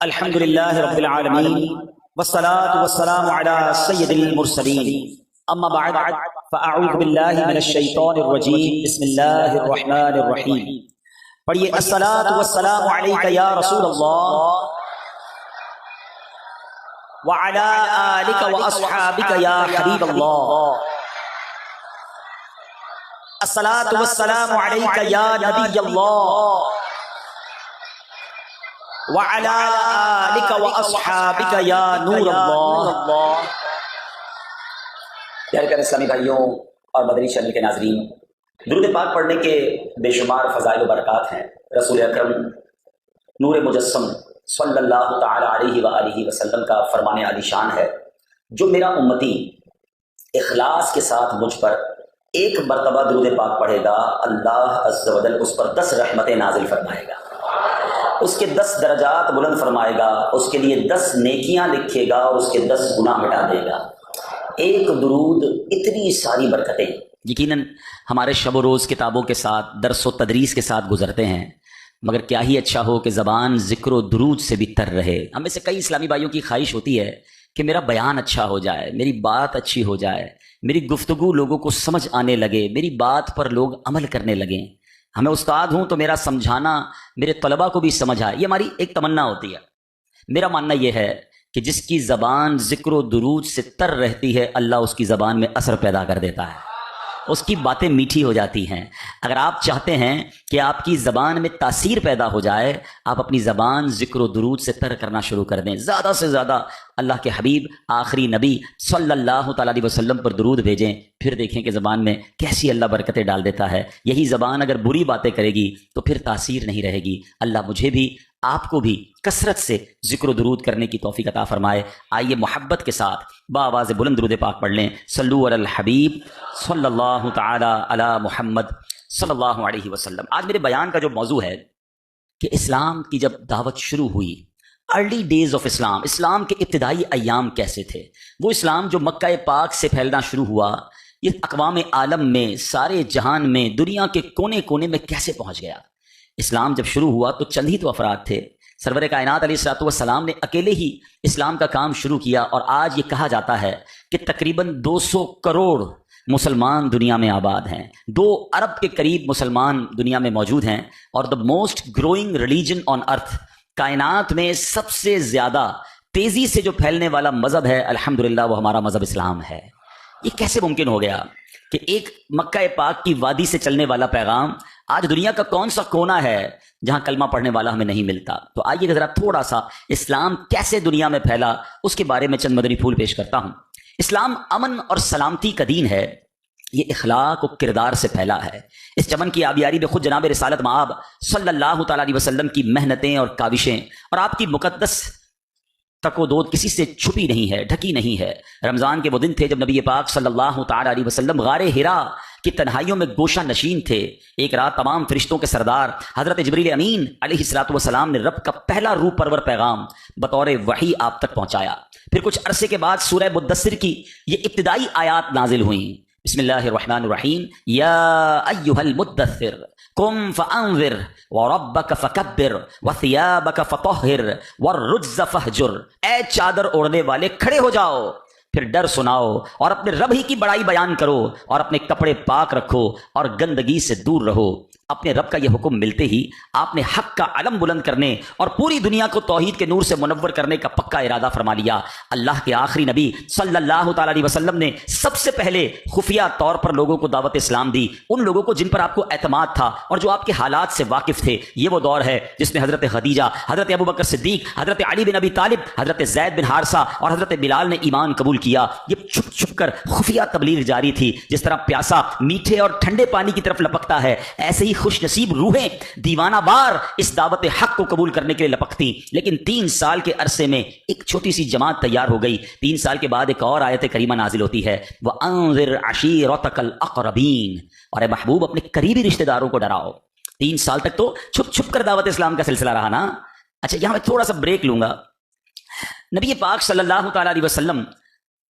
الحمد لله رب العالمين والصلاة والسلام على سيد المرسلين أما بعد فأعوذ بالله من الشيطان الرجيم بسم الله الرحمن الرحيم پڑھیے الصلاة والسلام عليك يا رسول الله وعلى آلك وأصحابك يا حبيب الله الصلاة والسلام عليك يا نبي الله وعلى آلك وأصحابك يا نور الله۔ پیارے پیارے اسلامی بھائیوں اور مدنی چینل کے ناظرین، درود پاک پڑھنے کے بے شمار فضائل و برکات ہیں۔ رسول اکرم نور مجسم صلی اللہ تعالی علیہ وآلہ وسلم کا فرمان عالی شان ہے، جو میرا امتی اخلاص کے ساتھ مجھ پر ایک مرتبہ درود پاک پڑھے گا، اللہ عز و جل اس پر 10 رحمتیں نازل فرمائے گا، اس کے 10 درجات بلند فرمائے گا، اس کے لیے 10 نیکیاں لکھے گا اور اس کے 10 گناہ مٹا دے گا۔ ایک درود اتنی ساری برکتیں یقیناً ہمارے شب و روز کتابوں کے ساتھ درس و تدریس کے ساتھ گزرتے ہیں، مگر کیا ہی اچھا ہو کہ زبان ذکر و درود سے بھی تر رہے۔ ہم میں سے کئی اسلامی بھائیوں کی خواہش ہوتی ہے کہ میرا بیان اچھا ہو جائے، میری بات اچھی ہو جائے، میری گفتگو لوگوں کو سمجھ آنے لگے، میری بات پر لوگ عمل کرنے لگیں، ہمیں استاد ہوں تو میرا سمجھانا میرے طلباء کو بھی سمجھ آئے۔ یہ ہماری ایک تمنا ہوتی ہے۔ میرا ماننا یہ ہے کہ جس کی زبان ذکر و درود سے تر رہتی ہے، اللہ اس کی زبان میں اثر پیدا کر دیتا ہے، اس کی باتیں میٹھی ہو جاتی ہیں۔ اگر آپ چاہتے ہیں کہ آپ کی زبان میں تاثیر پیدا ہو جائے، آپ اپنی زبان ذکر و درود سے تر کرنا شروع کر دیں، زیادہ سے زیادہ اللہ کے حبیب آخری نبی صلی اللہ تعالیٰ علیہ وسلم پر درود بھیجیں، پھر دیکھیں کہ زبان میں کیسی اللہ برکتیں ڈال دیتا ہے۔ یہی زبان اگر بری باتیں کرے گی تو پھر تاثیر نہیں رہے گی۔ اللہ مجھے بھی آپ کو بھی کثرت سے ذکر و درود کرنے کی توفیق عطا فرمائے۔ آئیے محبت کے ساتھ بآواز بلند درود پاک پڑھ لیں۔ صلو علی الحبیب صلی اللہ تعالی علی محمد صلی اللہ علیہ وسلم۔ آج میرے بیان کا جو موضوع ہے کہ اسلام کی جب دعوت شروع ہوئی، ارلی ڈیز آف اسلام، اسلام کے ابتدائی ایام کیسے تھے، وہ اسلام جو مکہ پاک سے پھیلنا شروع ہوا، یہ اقوام عالم میں، سارے جہان میں، دنیا کے کونے کونے میں کیسے پہنچ گیا۔ اسلام جب شروع ہوا تو چند ہی تو افراد تھے۔ سرور کائنات علیہ الصلوۃ والسلام نے اکیلے ہی اسلام کا کام شروع کیا، اور آج یہ کہا جاتا ہے کہ تقریباً 200 کروڑ مسلمان دنیا میں آباد ہیں، 2 ارب کے قریب مسلمان دنیا میں موجود ہیں، اور the most growing religion on earth, کائنات میں سب سے زیادہ تیزی سے جو پھیلنے والا مذہب ہے، الحمدللہ وہ ہمارا مذہب اسلام ہے۔ یہ کیسے ممکن ہو گیا کہ ایک مکہ پاک کی وادی سے چلنے والا پیغام آج دنیا کا کون سا کونا ہے جہاں کلمہ پڑھنے والا ہمیں نہیں ملتا؟ تو آئیے ذرا تھوڑا سا اسلام کیسے دنیا میں پھیلا اس کے بارے میں چند مدنی پھول پیش کرتا ہوں۔ اسلام امن اور سلامتی کا دین ہے، یہ اخلاق و کردار سے پھیلا ہے۔ اس چمن کی آبیاری میں خود جناب رسالت مآب صلی اللہ تعالیٰ علیہ وسلم کی محنتیں اور کاوشیں اور آپ کی مقدس تک و دود کسی سے چھپی نہیں ہے، ڈھکی نہیں ہے۔ رمضان کے وہ دن تھے جب نبی پاک صلی اللہ تعالیٰ علیہ وسلم غار حرا کی تنہائیوں میں گوشہ نشین تھے۔ ایک رات تمام فرشتوں کے سردار حضرت جبریل امین علیہ الصلوۃ والسلام نے رب کا پہلا روح پرور پیغام بطور وحی آپ تک پہنچایا۔ پھر کچھ عرصے کے بعد سورہ مدثر کی یہ ابتدائی آیات نازل ہوئیں۔ بسم اللہ الرحمن الرحیم، یا ایھا المدثر قم فانذر وربک فکبر وثیابک فطہر والرجز فہجر۔ اے چادر اوڑھنے والے کھڑے ہو جاؤ، پھر ڈر سناؤ اور اپنے رب ہی کی بڑائی بیان کرو، اور اپنے کپڑے پاک رکھو اور گندگی سے دور رہو۔ اپنے رب کا یہ حکم ملتے ہی آپ نے حق کا علم بلند کرنے اور پوری دنیا کو توحید کے نور سے منور کرنے کا پکا ارادہ فرما لیا۔ اللہ کے آخری نبی صلی اللہ تعالیٰ علیہ وسلم نے سب سے پہلے خفیہ طور پر لوگوں کو دعوت اسلام دی، ان لوگوں کو جن پر آپ کو اعتماد تھا اور جو آپ کے حالات سے واقف تھے۔ یہ وہ دور ہے جس میں حضرت خدیجہ، حضرت ابوبکر صدیق، حضرت علی بن ابی طالب، حضرت زید بن حارثہ اور حضرت بلال نے ایمان قبول کیا۔ یہ چھپ چھپ کر خفیہ تبلیغ جاری تھی۔ جس طرح پیاسا میٹھے اور ٹھنڈے پانی کی طرف لپکتا ہے، ایسے ہی خوش نصیب روحیں دیوانہ بار اس دعوت حق کو قبول کرنے کے لیے لپکتی۔ لیکن 3 سال کے عرصے میں ایک چھوٹی سی جماعت تیار ہو گئی۔ 3 سال کے بعد ایک اور آیت کریمہ نازل ہوتی ہے، وَأَنذِرْ عَشِيرَتَكَ الْأَقْرَبِينَ، اور اے محبوب اپنے قریبی رشتہ داروں کو ڈراؤ۔ 3 سال تک تو چھپ چھپ کر دعوت اسلام کا سلسلہ رہا نا۔ اچھا، یہاں میں تھوڑا سا بریک لوں گا۔ نبی پاک صلی اللہ تعالیٰ علیہ وسلم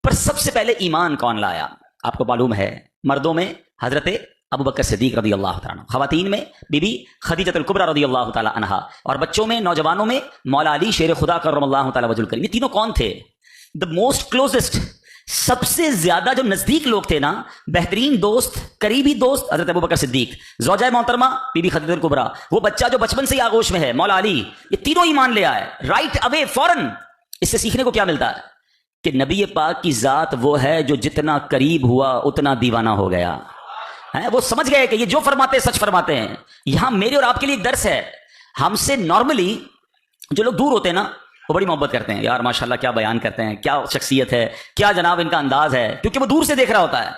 پر سب سے پہلے ایمان کون لایا؟ آپ کو معلوم ہے، مردوں میں حضرت ابو بکر صدیق رضی اللہ تعالیٰ عنہ، خواتین میں بی بی خدیجہ الکبریٰ رضی اللہ تعالیٰ عنہا، اور بچوں میں نوجوانوں میں مولا علی شیر خدا کرم اللہ تعالیٰ وجہ الکریم۔ یہ تینوں کون تھے؟ دا موسٹ کلوزسٹ، سب سے زیادہ جو نزدیک لوگ تھے نا، بہترین دوست، قریبی دوست حضرت ابو بکر صدیق، زوجہ محترمہ بی بی خدیجہ الکبریٰ، وہ بچہ جو بچپن سے ہی آغوش میں ہے مولا علی، یہ تینوں ایمان لے آئے رائٹ اوے، فوراً۔ اس سے سیکھنے کو کیا ملتا ہے؟ کہ نبی پاک کی ذات وہ ہے جو جتنا قریب ہوا اتنا دیوانہ ہو گیا ہے۔ وہ سمجھ گئے کہ یہ جو فرماتے ہیں سچ فرماتے ہیں۔ یہاں میرے اور آپ کے لیے ایک درس ہے، ہم سے نارملی جو لوگ دور ہوتے ہیں نا وہ بڑی محبت کرتے ہیں، یار ماشاءاللہ کیا بیان کرتے ہیں، کیا شخصیت ہے، کیا جناب ان کا انداز ہے، کیونکہ وہ دور سے دیکھ رہا ہوتا ہے۔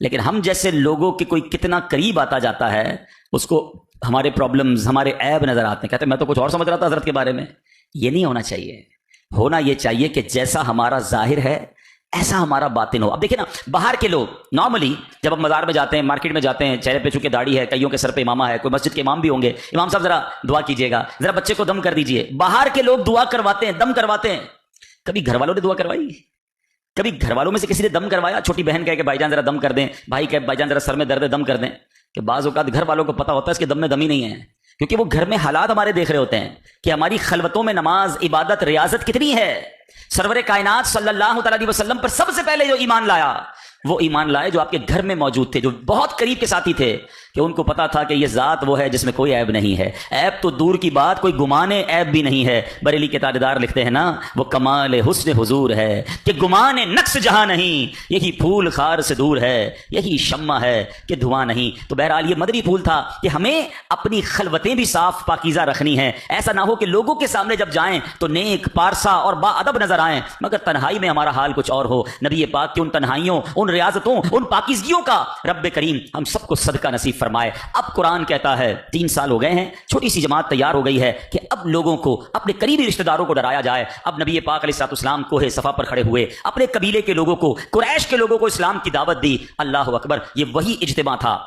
لیکن ہم جیسے لوگوں کے کوئی کتنا قریب آتا جاتا ہے، اس کو ہمارے پرابلمز، ہمارے عیب نظر آتے ہیں، کہتے ہیں میں تو کچھ اور سمجھ رہا تھا حضرت کے بارے میں۔ یہ نہیں ہونا چاہیے، ہونا یہ چاہیے کہ جیسا ہمارا ظاہر ہے ایسا ہمارا باطن ہو۔ اب دیکھیں نا، باہر کے لوگ نارملی جب ہم بازار میں جاتے ہیں، مارکیٹ میں جاتے ہیں، چہرے پہ چونکہ داڑھی ہے، کئیوں کے سر پہ امامہ ہے، کوئی مسجد کے امام بھی ہوں گے، امام صاحب ذرا دعا کیجیے گا، ذرا بچے کو دم کر دیجیے۔ باہر کے لوگ دعا کرواتے ہیں، دم کرواتے ہیں۔ کبھی گھر والوں نے دعا کروائی؟ کبھی گھر والوں میں سے کسی نے دم کروایا؟ چھوٹی بہن کہے کہ بھائی جان ذرا دم کر دیں، بھائی کہے بھائی جان ذرا سر میں درد ہے دم کر دیں۔ کہ بعض اوقات گھر والوں کو پتا ہوتا ہے اس کے دم میں دم ہی نہیں ہے، کیونکہ وہ گھر میں حالات ہمارے دیکھ رہے ہوتے ہیں کہ ہماری خلوتوں میں نماز، عبادت، ریاضت کتنی ہے۔ سرور کائنات صلی اللہ علیہ وسلم پر سب سے پہلے جو ایمان لایا وہ ایمان لائے جو آپ کے گھر میں موجود تھے، جو بہت قریب کے ساتھی تھے، کہ ان کو پتا تھا کہ یہ ذات وہ ہے جس میں کوئی عیب نہیں ہے۔ عیب تو دور کی بات، کوئی گمان عیب بھی نہیں ہے۔ بریلی کے تاجدار لکھتے ہیں نا، وہ کمال حسن حضور ہے کہ گمان نقص جہاں نہیں، یہی پھول خار سے دور ہے، یہی شمع ہے کہ دھواں نہیں۔ تو بہرحال یہ مدری پھول تھا کہ ہمیں اپنی خلوتیں بھی صاف پاکیزہ رکھنی ہیں، ایسا نہ ہو کہ لوگوں کے سامنے جب جائیں تو نیک، پارسا اور با ادب نظر آئیں، مگر تنہائی میں ہمارا حال کچھ اور ہو۔ نبی پاک کی ان تنہائیوں، ان ریاضتوں، ان پاکیزگیوں کا رب کریم ہم سب کو صدقہ نصیب فرمائے۔ اب قرآن کہتا ہے 3 سال ہو گئے ہیں، چھوٹی سی جماعت تیار ہو گئی ہے کہ اب لوگوں کو، اپنے قریبی رشتہ داروں کو ڈرایا جائے۔ اب نبی پاک علیہ الصلوۃ والسلام کوہ صفا پر کھڑے ہوئے، اپنے قبیلے کے لوگوں کو، قریش کے لوگوں کو اسلام کی دعوت دی۔ اللہ اکبر، یہ وہی اجتماع تھا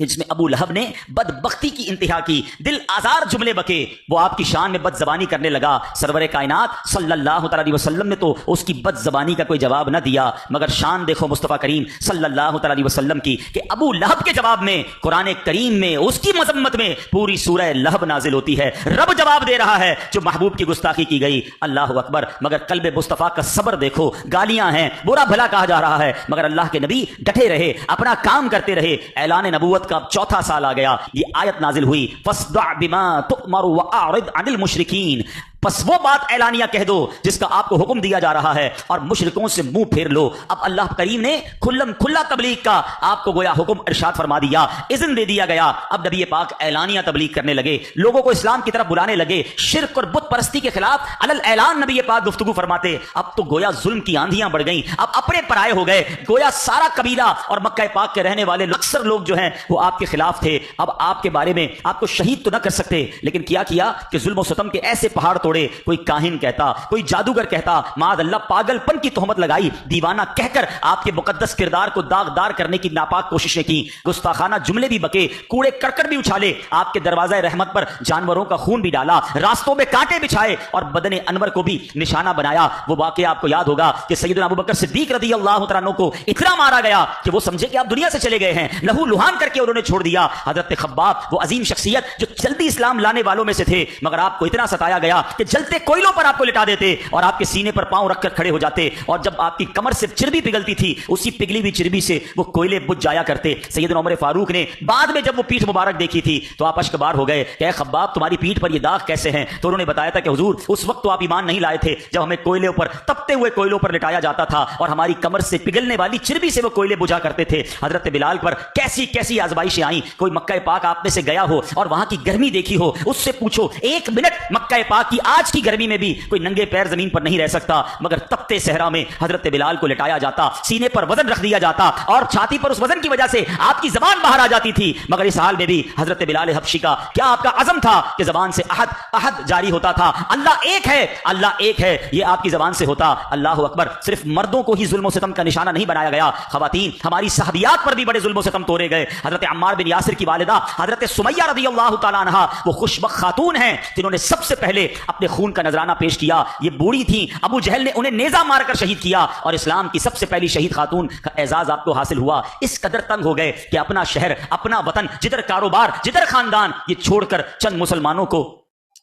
جس میں ابو لہب نے بدبختی کی انتہا کی، دل آزار جملے بکے، وہ آپ کی شان میں بد زبانی کرنے لگا۔ سرور کائنات صلی اللہ علیہ وسلم نے تو اس کی بد زبانی کا کوئی جواب نہ دیا، مگر شان دیکھو مصطفیٰ کریم صلی اللہ علیہ وسلم کی کہ ابو لہب کے جواب میں قرآن کریم میں اس کی مذمت میں پوری سورہ لہب نازل ہوتی ہے۔ رب جواب دے رہا ہے جو محبوب کی گستاخی کی گئی۔ اللہ اکبر، مگر قلب مصطفیٰ کا صبر دیکھو، گالیاں ہیں، برا بھلا کہا جا رہا ہے، مگر اللہ کے نبی ڈٹے رہے، اپنا کام کرتے رہے۔ اعلان نبوت کا 4تھا سال آ گیا، یہ آیت نازل ہوئی، فاصدع بما تؤمر واعرض عن المشرکین، بس وہ بات اعلانیہ کہہ دو جس کا آپ کو حکم دیا جا رہا ہے اور مشرکوں سے منہ پھیر لو۔ اب اللہ کریم نے کھلا تبلیغ کا آپ کو گویا حکم ارشاد فرما دیا، اذن دے دیا گیا۔ اب نبی پاک اعلانیہ تبلیغ کرنے لگے، لوگوں کو اسلام کی طرف بلانے لگے، شرک اور بت پرستی کے خلاف علل اعلان نبی پاک گفتگو فرماتے۔ اب تو گویا ظلم کی آندھیاں بڑھ گئیں، اب اپنے پرائے ہو گئے، گویا سارا قبیلہ اور مکہ پاک کے رہنے والے اکثر لوگ جو ہیں وہ آپ کے خلاف تھے۔ اب آپ کے بارے میں آپ کو شہید تو نہ کر سکتے، لیکن کیا کہ ظلم و ستم کے ایسے پہاڑ توڑے، کوئی کاہن کہتا، کوئی جادوگر کہتا، معاذ اللہ پاگل پن کی تہمت لگائی، دیوانہ کہہ کر آپ کے مقدس کردار کو داغدار کرنے کی ناپاک کوششیں کی، گستاخانہ جملے بھی بکے، کوڑے کرکٹ بھی اچھالے، آپ کے دروازہ رحمت پر جانوروں کا خون بھی ڈالا، راستوں میں کانٹے بچھائے اور بدن انور کو بھی نشانہ بنایا۔ وہ واقعہ آپ کو یاد ہوگا کہ سیدنا ابو بکر صدیق رضی اللہ عنہ کو اتنا مارا گیا کہ وہ سمجھے کہ آپ دنیا سے چلے گئے ہیں، لہو لہان کر کے انہوں نے چھوڑ دیا۔ حضرت خباب، وہ عظیم شخصیت جو جلدی اسلام لانے والوں میں سے تھے، مگر آپ کو اتنا ستایا گیا کہ جلتے کوئلوں پر آپ کو لٹا دیتے اور آپ کے سینے پر پاؤں رکھ کر کھڑے ہو جاتے، اور جب آپ کی کمر سے چربی پگھلتی تھی اسی پگھلی ہوئی چربی سے وہ کوئلے بجھ جایا کرتے۔ سیدنا عمر فاروق نے بعد میں جب وہ پیٹھ مبارک دیکھی تھی تو آپ اشک بار ہو گئے کہ اے خباب تمہاری پیٹھ پر یہ داغ کیسے ہیں؟ تو انہوں نے بتایا تھا کہ حضور اس وقت تو آپ ایمان نہیں لائے تھے جب ہمیں کوئلے پر، تپتے ہوئے کوئلوں پر لٹایا جاتا تھا اور ہماری کمر سے پگھلنے والی چربی سے وہ کوئلے بجھا کرتے تھے۔ حضرت بلال پر کیسی کیسی آزمائشیں آئیں۔ کوئی مکہ پاک آپ میں سے گیا ہو اور وہاں کی گرمی دیکھی ہو، اس سے پوچھو 1 منٹ مکہ پاک کی آج کی گرمی میں بھی کوئی ننگے پیر زمین پر نہیں رہ سکتا، مگر تپتے صحرا میں حضرت بلال کو لٹایا جاتا، سینے پر وزن رکھ دیا جاتا اور چھاتی پر اس وزن کی وجہ سے آپ کی زبان باہر آ جاتی تھی، مگر اس حال میں بھی حضرت بلال حبشی کا کیا آپ کا عزم تھا کہ زبان سے احد احد جاری ہوتا تھا، اللہ ایک ہے، اللہ ایک ہے، یہ آپ کی زبان سے ہوتا۔ اللہ اکبر، صرف مردوں کو ہی ظلم و ستم کا نشانہ نہیں بنایا گیا، خواتین ہماری صحابیات پر بھی بڑے ظلم و ستم توڑے گئے۔ حضرت عمار بن یاسر کی والدہ حضرت سمیہ رضی اللہ تعالی عنہا وہ خوشبخت خاتون ہیں جنہوں نے سب سے پہلے اپنے خون کا نذرانہ پیش کیا. یہ بوڑھی تھیں, ابو جہل نے انہیں نیزہ مار کر شہید کیا, اور اسلام کی سب سے پہلی شہید خاتون کا اعزاز آپ کو حاصل ہوا. اس قدر تنگ ہو گئے کہ اپنا شہر, اپنا وطن, جدھر کاروبار, جدھر خاندان, یہ چھوڑ کر چند مسلمانوں کو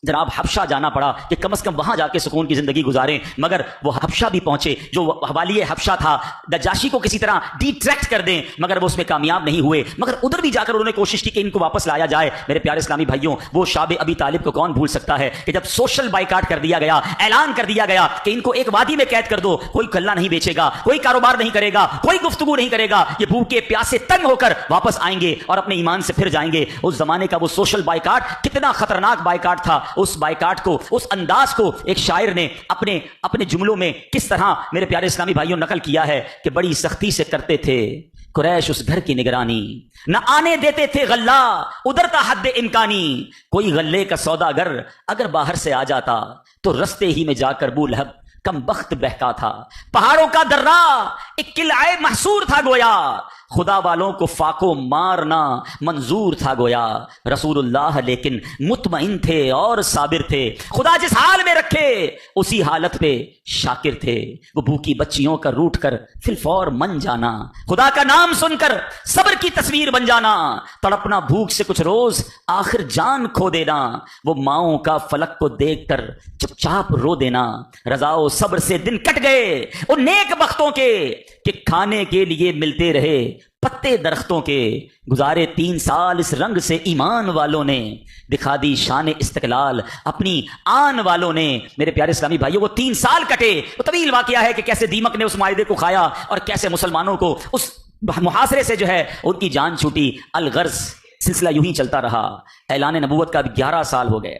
جناب حبشہ جانا پڑا کہ کم از کم وہاں جا کے سکون کی زندگی گزاریں. مگر وہ حبشہ بھی پہنچے, جو حوالی حبشہ تھا, نجاشی کو کسی طرح ڈیٹریکٹ کر دیں, مگر وہ اس میں کامیاب نہیں ہوئے. مگر ادھر بھی جا کر انہوں نے کوشش کی کہ ان کو واپس لایا جائے. میرے پیارے اسلامی بھائیوں, وہ شاب ابی طالب کو کون بھول سکتا ہے کہ جب سوشل بائیکاٹ کر دیا گیا, اعلان کر دیا گیا کہ ان کو ایک وادی میں قید کر دو, کوئی غلہ نہیں بیچے گا, کوئی کاروبار نہیں کرے گا, کوئی گفتگو نہیں کرے گا, یہ بھوکے پیاسے تنگ ہو کر واپس آئیں گے اور اپنے ایمان سے پھر جائیں گے. اس زمانے کا وہ سوشل بائیکاٹ کتنا خطرناک بائیکاٹ تھا. اس بائیکاٹ کو, اس انداز کو ایک شاعر نے اپنے جملوں میں کس طرح میرے پیارے اسلامی بھائیوں نقل کیا ہے کہ بڑی سختی سے کرتے تھے قریش اس گھر کی نگرانی, نہ آنے دیتے تھے غلہ ادھر تھا حد امکانی. کوئی غلے کا سوداگر اگر باہر سے آ جاتا تو رستے ہی میں جا کر ابو لہب کم بخت بہکا تھا. پہاڑوں کا درہ ایک قلعہ محصور تھا گویا, خدا والوں کو فاقو مارنا منظور تھا گویا. رسول اللہ لیکن مطمئن تھے اور صابر تھے, خدا جس حال میں رکھے اسی حالت پہ شاکر تھے. وہ بھوکی بچیوں کا روٹ کر فی الفور من جانا, خدا کا نام سن کر صبر کی تصویر بن جانا. تڑپنا بھوک سے کچھ روز آخر جان کھو دینا, وہ ماؤں کا فلک کو دیکھ کر چپ چاپ رو دینا. رضا و صبر سے دن کٹ گئے ان نیک بختوں کے کہ کھانے کے لیے ملتے رہے پتے درختوں کے. گزارے 3 سال اس رنگ سے ایمان والوں نے, دکھا دی شان استقلال اپنی آن والوں نے. میرے پیارے اسلامی بھائیوں, وہ 3 سال کٹے. وہ طویل واقعہ ہے کہ کیسے دیمک نے اس معاہدے کو کھایا اور کیسے مسلمانوں کو اس محاصرے سے جو ہے ان کی جان چھوٹی. الغرض سلسلہ یوں ہی چلتا رہا. اعلان نبوت کا اب 11 سال ہو گئے,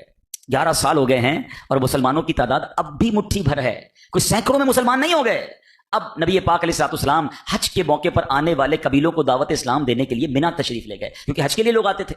11 سال ہو گئے ہیں, اور مسلمانوں کی تعداد اب بھی مٹھی بھر ہے, کوئی سینکڑوں میں مسلمان نہیں ہو گئے. اب نبی پاک علیہ الصلوۃ والسلام حج کے موقع پر آنے والے قبیلوں کو دعوت اسلام دینے کے لیے منی تشریف لے گئے, کیونکہ حج کے لیے لوگ آتے تھے.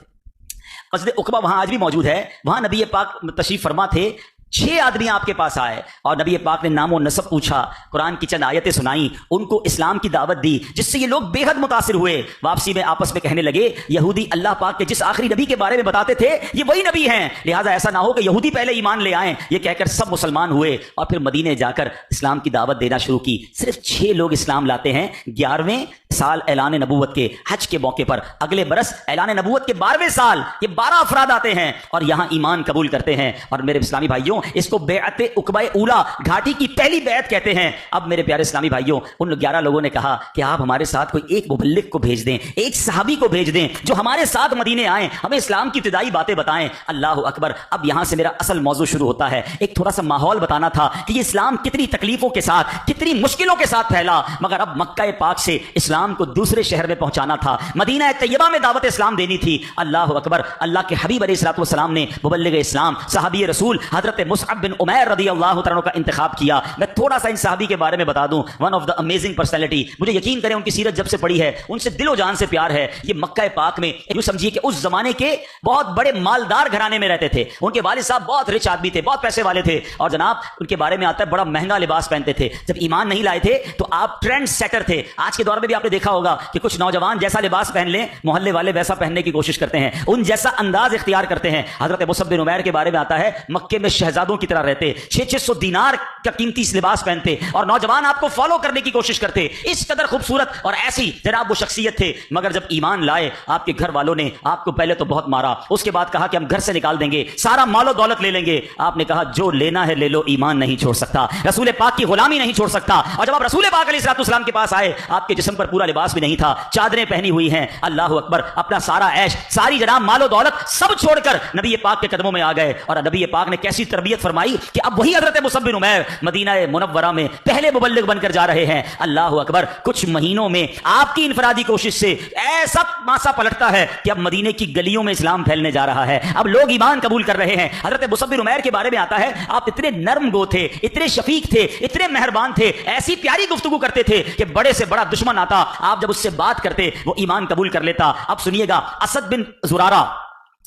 مسجد عقبہ وہاں آج بھی موجود ہے, وہاں نبی پاک تشریف فرما تھے. 6 آدمی آپ کے پاس آئے اور نبی پاک نے نام و نسب پوچھا, قرآن کی چند آیتیں سنائیں, ان کو اسلام کی دعوت دی, جس سے یہ لوگ بے حد متاثر ہوئے. واپسی میں آپس میں کہنے لگے, یہودی اللہ پاک کے جس آخری نبی کے بارے میں بتاتے تھے یہ وہی نبی ہیں, لہٰذا ایسا نہ ہو کہ یہودی پہلے ایمان لے آئیں. یہ کہہ کر سب مسلمان ہوئے اور پھر مدینے جا کر اسلام کی دعوت دینا شروع کی. صرف 6 لوگ اسلام لاتے ہیں 11ویں سال اعلان نبوت کے حج کے موقع پر. اگلے برس اعلان نبوت کے 12ویں سال یہ 12 افراد آتے ہیں اور یہاں ایمان قبول کرتے ہیں. اور میرے اسلامی بھائیوں, اس کو بیعت عقبہ اولا, گھاٹی کی پہلی بیعت کہتے ہیں. اب میرے پیارے اسلامی بھائیوں, ان 11 لوگوں نے کہا کہ آپ ہمارے ساتھ کوئی ایک مبلغ کو بھیج دیں, ایک صحابی کو بھیج دیں جو ہمارے ساتھ مدینے آئیں, ہمیں اسلام کی ابتدائی باتیں بتائیں. اللہ اکبر. اب یہاں سے میرا اصل موضوع شروع ہوتا ہے. ایک تھوڑا سا ماحول بتانا تھا کہ یہ اسلام کتنی تکلیفوں کے ساتھ, کتنی مشکلوں کے ساتھ پھیلا, مگر اب مکہ پاک سے اسلام کو دوسرے شہر میں پہنچانا تھا, مدینہ طیبہ میں دعوت اسلام دینی تھی. اللہ اکبر. اللہ کے حبیب علیہ الصلوۃ والسلام نے مبلغ اسلام صحابی رسول حضرت مصعب بن عمیر رضی اللہ تعالیٰ کا انتخاب کیا. میں تھوڑا سا ان صحابی کے بارے میں بتا دوں. One of the amazing personality. مجھے یقین کریں ان کی سیرت جب سے پڑھی ہے ان سے دل و جان سے پیار ہے. یہ مکہ پاک میں یوں سمجھیے کہ اس زمانے کے بہت بڑے مالدار گھرانے میں رہتے تھے. ان کے والد صاحب بہت رچ آدمی تھے, بہت پیسے والے تھے, اور جناب ان کے بارے میں آتا ہے بڑا مہنگا لباس پہنتے تھے. جب ایمان نہیں لائے تھے تو آپ ٹرینڈ سیٹر تھے. آج کے دور میں بھی آپ نے دیکھا ہوگا کہ کچھ نوجوان جیسا لباس پہن لیں محلے والے ویسا پہننے کی کوشش کرتے ہیں, ان جیسا انداز اختیار کرتے ہیں. حضرت مصعب بن عمیر کے بارے میں آتا ہے مکے میں شہزادوں کی طرح رہتے, 600 دینار کا قیمتی لباس پہنتے, اور نوجوان آپ کو فالو کرنے کی کوشش کرتے. اس قدر خوبصورت اور ایسی جناب وہ شخصیت تھے. مگر جب ایمان لائے آپ کے گھر والوں نے آپ کو پہلے تو بہت مارا, اس کے بعد کہا کہ ہم گھر سے نکال دیں گے, سارا مال و دولت لے لیں گے. آپ نے کہا جو لینا ہے لے لو, ایمان نہیں چھوڑ سکتا, رسول پاک کی غلامی نہیں چھوڑ سکتا. اور جب آپ رسول پاک علیہ الصلوۃ والسلام کے پاس آئے, آپ کے جسم پر پورا لباس بھی نہیں تھا, چادریں پہنی ہوئی ہیں. اللہ اکبر. اپنا سارا عیش, ساری جناب مال و دولت سب چھوڑ کر نبی پاک کے قدموں میں آ گئے. اور نبی پاک نے کیسی تربیت فرمائی کہ اب وہی حضرت مصعب بن عمیر مدینہ منورہ میں پہلے مبلغ بن کر جا رہے ہیں. اللہ اکبر. کچھ مہینوں میں آپ کی انفرادی کوشش سے ایسا ماسا پلٹتا ہے کہ اب مدینے کی گلیوں میں اسلام پھیلنے جا رہا ہے, اب لوگ ایمان قبول کر رہے ہیں. حضرت مصعب بن عمیر کے بارے میں آتا ہے آپ اتنے نرم گو تھے, اتنے شفیق تھے, اتنے مہربان تھے, ایسی پیاری گفتگو کرتے تھے کہ بڑے سے بڑا دشمن آتا آپ جب اس سے بات کرتے وہ ایمان قبول کر لیتا. اب سنیے گا, اسد بن زرارہ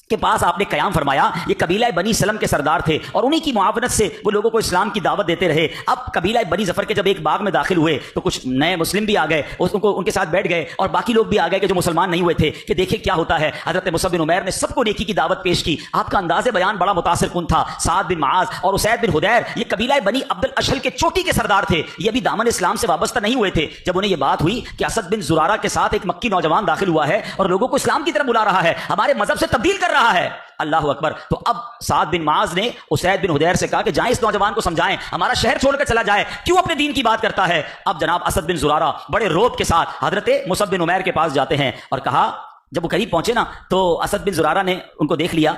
کے پاس آپ نے قیام فرمایا. یہ قبیلہ بنی سلم کے سردار تھے اور انہی کی معاونت سے وہ لوگوں کو اسلام کی دعوت دیتے رہے. اب قبیلہ بنی ظفر کے جب ایک باغ میں داخل ہوئے تو کچھ نئے مسلم بھی آ گئے, ان کے ساتھ بیٹھ گئے, اور باقی لوگ بھی آ گئے کہ جو مسلمان نہیں ہوئے تھے کہ دیکھیں کیا ہوتا ہے. حضرت مصعب بن عمیر نے سب کو نیکی کی دعوت پیش کی. آپ کا انداز بیان بڑا متاثر کن تھا. سعد بن معاذ اور اسید بن حدیر یہ قبیلہ بنی عبد الاشہل کے چوٹی کے سردار تھے. یہ ابھی دامن اسلام سے وابستہ نہیں ہوئے تھے. جب انہیں یہ بات ہوئی کہ اسد بن زرارہ کے ساتھ ایک مکی نوجوان داخل ہوا ہے اور لوگوں کو اسلام کی طرف بلا رہا ہے, ہمارے مذہب سے تبدیل کر رہا ہے, اللہ اکبر, تو اب سعد بن معاذ نے اسید بن حدیر سے کہا کہ جائیں اس نوجوان کو سمجھائیں, ہمارا شہر چھوڑ کر چلا جائے, کیوں اپنے دین کی بات کرتا ہے. اب جناب اسد بن زرارہ بڑے روب کے ساتھ حضرت مصعب بن عمیر کے پاس جاتے ہیں اور کہا, جب وہ قریب پہنچے نا تو اسد بن زرارہ نے ان کو دیکھ لیا,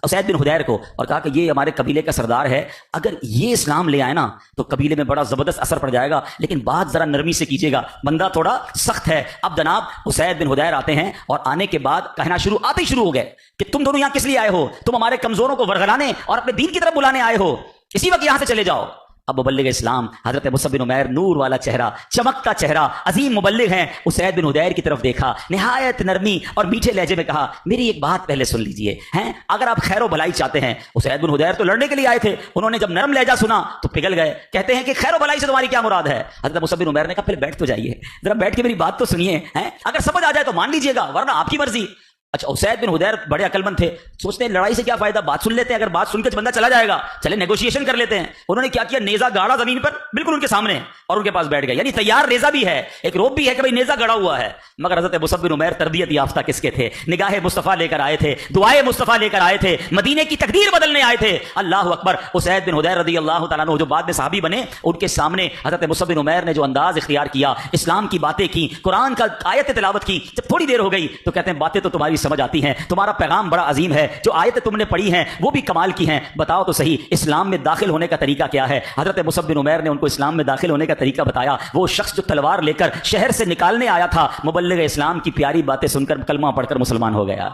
اسید بن حدیر کو, اور کہا کہ یہ ہمارے قبیلے کا سردار ہے, اگر یہ اسلام لے آئے نا تو قبیلے میں بڑا زبردست اثر پڑ جائے گا, لیکن بات ذرا نرمی سے کیجیے گا, بندہ تھوڑا سخت ہے. اب جناب اسید بن حدیر آتے ہیں اور آنے کے بعد کہنا آتے ہی شروع ہو گئے کہ تم دونوں یہاں کس لیے آئے ہو, تم ہمارے کمزوروں کو ورغلانے اور اپنے دین کی طرف بلانے آئے ہو, اسی وقت یہاں سے چلے جاؤ. اب مبلغ اسلام حضرت مصعب بن عمیر, نور والا چہرہ, چمکتا چہرہ, عظیم مبلغ ہیں, اسید بن حدیر کی طرف دیکھا, نہایت نرمی اور میٹھے لہجے میں کہا, میری ایک بات پہلے سن لیجئے ہیں, اگر آپ خیر و بھلائی چاہتے ہیں. اسید بن حدیر تو لڑنے کے لیے آئے تھے, انہوں نے جب نرم لہجہ سنا تو پگھل گئے. کہتے ہیں کہ خیر و بھلائی سے تمہاری کیا مراد ہے. حضرت مصعب بن عمیر نے کہا پہلے بیٹھ تو جائیے, ذرا بیٹھ کے میری بات تو سنیے, اگر سمجھ آ جائے تو مان لیجیے گا, ورنہ آپ کی مرضی. اچھا, اسید بن حدیر بڑے عقل مند تھے, سوچتے ہیں لڑائی سے کیا فائدہ, بات سن لیتے ہیں, اگر بات سن کے بندہ چلا جائے گا, چلے نیگوشیشن کر لیتے ہیں. انہوں نے کیا کیا, نیزہ گاڑا زمین پر بالکل ان کے سامنے اور ان کے پاس بیٹھ گئے, یعنی تیار نیزہ بھی ہے, ایک روپ بھی ہے کہ بھائی نیزہ گڑا ہوا ہے. مگر حضرت مصعب بن عمیر تربیت یافتہ کس کے تھے, نگاہ مصطفیٰ لے کر آئے تھے, دعائے مصطفیٰ لے کر آئے تھے, مدینے کی تقدیر بدلنے آئے تھے. اللہ اکبر. اسید بن حدیر رضی اللہ تعالیٰ عنہ جو بعد میں صحابی بنے, ان کے سامنے حضرت مصعب بن عمیر نے جو انداز اختیار کیا, اسلام کی باتیں کی, قرآن کا آیت تلاوت کی, جب تھوڑی دیر ہو گئی تو کہتے ہیں باتیں تو تمہاری سمجھ آتی ہیں, تمہارا پیغام بڑا عظیم ہے, جو آیتیں تم نے پڑھی ہیں وہ بھی کمال کی ہیں, بتاؤ تو صحیح اسلام میں داخل ہونے کا طریقہ کیا ہے. حضرت مصعب بن عمیر نے ان کو اسلام میں داخل ہونے کا طریقہ بتایا. وہ شخص جو تلوار لے کر شہر سے نکالنے آیا تھا, مبلغ اسلام کی پیاری باتیں سن کر کلمہ پڑھ کر مسلمان ہو گیا.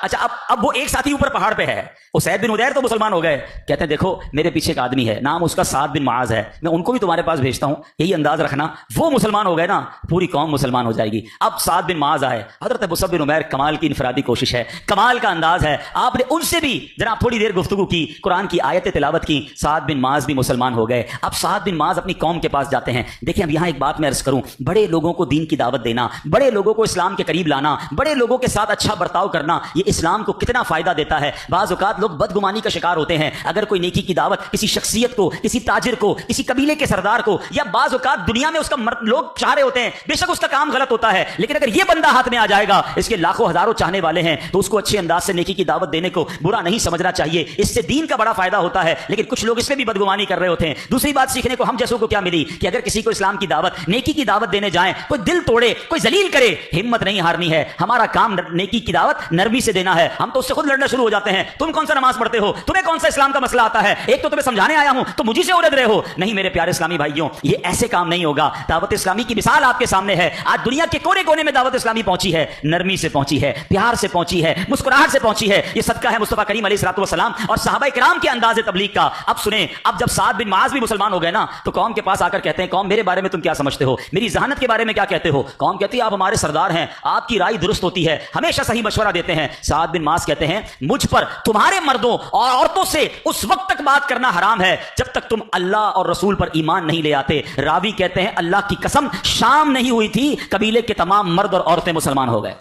اچھا, اب وہ ایک ساتھی اوپر پہاڑ پہ ہے, اسید بن حدیر تو مسلمان ہو گئے. کہتے ہیں دیکھو میرے پیچھے ایک آدمی ہے, نام اس کا سعد بن معاذ ہے, میں ان کو بھی تمہارے پاس بھیجتا ہوں, یہی انداز رکھنا, وہ مسلمان ہو گئے نا پوری قوم مسلمان ہو جائے گی. اب سعد بن معاذ آئے, حضرت مصعب بن عمیر, کمال کی انفرادی کوشش ہے, کمال کا انداز ہے, آپ نے ان سے بھی جناب تھوڑی دیر گفتگو کی, قرآن کی آیتیں تلاوت کی. سعد بن معاذ بھی مسلمان ہو گئے. اب سعد بن معاذ اپنی قوم کے پاس جاتے ہیں. دیکھیں اب یہاں ایک بات میں عرض کروں, بڑے لوگوں کو دین کی دعوت دینا, بڑے لوگوں کو اسلام کے قریب لانا, بڑے لوگوں کے ساتھ اچھا برتاؤ کرنا, یہ اسلام کو کتنا فائدہ دیتا ہے. بعض اوقات لوگ بدگمانی کا شکار ہوتے ہیں. اگر کوئی نیکی کی دعوت کسی شخصیت کو, کسی تاجر کو, کسی قبیلے کے سردار کو, یا بعض اوقات دنیا میں اس کا لوگ چاہ رہے ہوتے ہیں, بے شک اس کا کام غلط ہوتا ہے, لیکن اگر یہ بندہ ہاتھ میں آ جائے گا, اس کے لاکھوں ہزاروں چاہنے والے ہیں, تو اس کو اچھے انداز سے نیکی کی دعوت دینے کو برا نہیں سمجھنا چاہیے. اس سے دین کا بڑا فائدہ ہوتا ہے, لیکن کچھ لوگ اس میں بھی بدگمانی کر رہے ہوتے ہیں. دوسری بات سیکھنے کو ہم جیسوں کو کیا ملی کہ اگر کسی کو اسلام کی دعوت, نیکی کی دعوت دینے جائیں, کوئی دل توڑے, کوئی ذلیل کرے, ہمت نہیں ہارنی ہے. ہمارا کام نیکی کی دعوت نرمی سے دینا ہے. ہم تو اس سے خود لڑنا شروع ہو جاتے ہیں, تم کون سا نماز پڑھتے ہو, تمہیں کون سا اسلام کا مسئلہ آتا ہے, ایک تو تمہیں سمجھانے آیا ہوں تو مجھے سے اڑد رہے ہو. نہیں میرے پیارے اسلامی بھائیوں, یہ ایسے کام نہیں ہوگا. دعوت اسلامی کی مثال آپ کے سامنے ہے. آج دنیا کے کونے کونے میں دعوت اسلامی پہنچی ہے, نرمی سے پہنچی ہے, پیار سے پہنچی ہے, مسکراہٹ سے پہنچی ہے. یہ صدقہ ہے مصطفیٰ کریم علیہ الصلوۃ والسلام اور صحابہ کرام کے انداز تبلیغ کا. اب سنیں, اب جب سعد بن معاذ بھی مسلمان ہو گئے نا, تو قوم کے پاس آ کر کہتے ہیں, قوم میرے بارے میں تم کیا سمجھتے ہو, میری ذہانت کے بارے میں کیا کہتے ہو. قوم کہتی ہے آپ ہمارے سردار ہیں, آپ کی رائے درست ہوتی ہے, ہمیشہ صحیح مشورہ دیتے ہیں. سعد بن معاذ کہتے ہیں مجھ پر تمہارے مردوں اور عورتوں سے اس وقت تک بات کرنا حرام ہے جب تک تم اللہ اور رسول پر ایمان نہیں لے آتے. راوی کہتے ہیں اللہ کی قسم شام نہیں ہوئی تھی, قبیلے کے تمام مرد اور عورتیں مسلمان ہو گئے.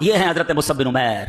یہ ہیں حضرت مصعب بن عمیر.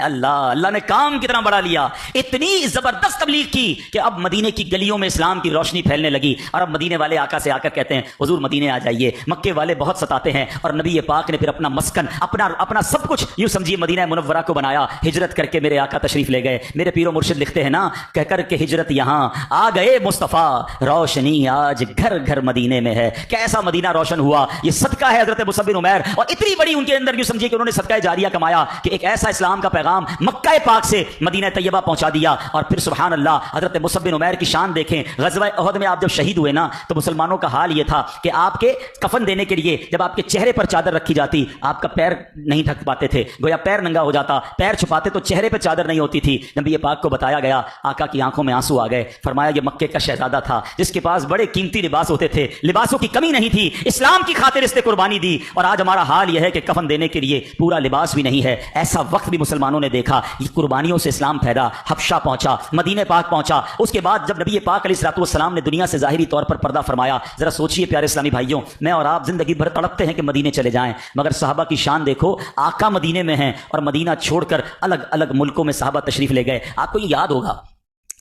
اللہ نے کام کتنا بڑا لیا, اتنی زبردست تبلیغ کی کہ اب مدینے کی گلیوں میں اسلام کی روشنی پھیلنے لگی. اور اب مدینے والے آقا سے آ کر کہتے ہیں حضور مدینے آ جائیے, مکے والے بہت ستاتے ہیں. اور نبی پاک نے پھر اپنا مسکن, اپنا سب کچھ یوں سمجھیے مدینہ منورہ کو بنایا. ہجرت کر کے میرے آقا تشریف لے گئے. میرے پیر و مرشد لکھتے ہیں نا, کہہ کر کے ہجرت یہاں آ گئے مصطفیٰ, روشنی آج گھر گھر مدینے میں ہے. کیسا مدینہ روشن ہوا, یہ صدقہ ہے حضرت مصعب بن عمیر. اور اتنی بڑی ان کے اندر یوں سمجھیے کہ انہوں نے صدقہ جاریہ کمایا کہ ایک ایسا اسلام کا پیغام مکہ پاک سے مدینہ طیبہ پہنچا دیا. اور پھر سبحان اللہ, حضرت مصعب بن عمیر کی شان دیکھیں. غزوہ احد میں آپ جب شہید ہوئے نا, تو مسلمانوں کا حال یہ تھا کہ آپ کے کفن دینے کے لیے جب آپ کے چہرے پر چادر رکھی جاتی, آپ کا پیر نہیں ڈھک پاتے تھے, گویا پیر ننگا ہو جاتا, پیر چھپاتے تو چہرے پہ چادر نہیں ہوتی تھی. نبی پاک کو بتایا گیا, آقا کی آنکھوں میں آنسو آ گئے. فرمایا یہ مکے کا شہزادہ تھا جس کے پاس بڑے قیمتی لباس ہوتے تھے, لباسوں کی کمی نہیں تھی, اسلام کی خاطر اس نے قربانی دی. اور آج ہمارا حال یہ ہے کہ کفن دینے کے لیے پورا لباس بھی نہیں ہے. ایسا وقت بھی مسلمان مسلمانوں نے دیکھا یہ قربانیوں سے اسلام پھیلا، حبشہ پہنچا، مدینہ پاک پہنچا، اس کے بعد جب نبی پاک علیہ الصلوۃ والسلام نے دنیا سے ظاہری طور پر پردہ فرمایا، ذرا سوچئے پیارے اسلامی بھائیوں، میں اور آپ زندگی بھر تڑپتے ہیں کہ مدینے چلے جائیں، مگر صحابہ کی شان دیکھو، آقا مدینے میں ہیں اور مدینہ چھوڑ کر الگ الگ ملکوں میں صحابہ تشریف لے گئے۔ آپ کو یہ یاد ہوگا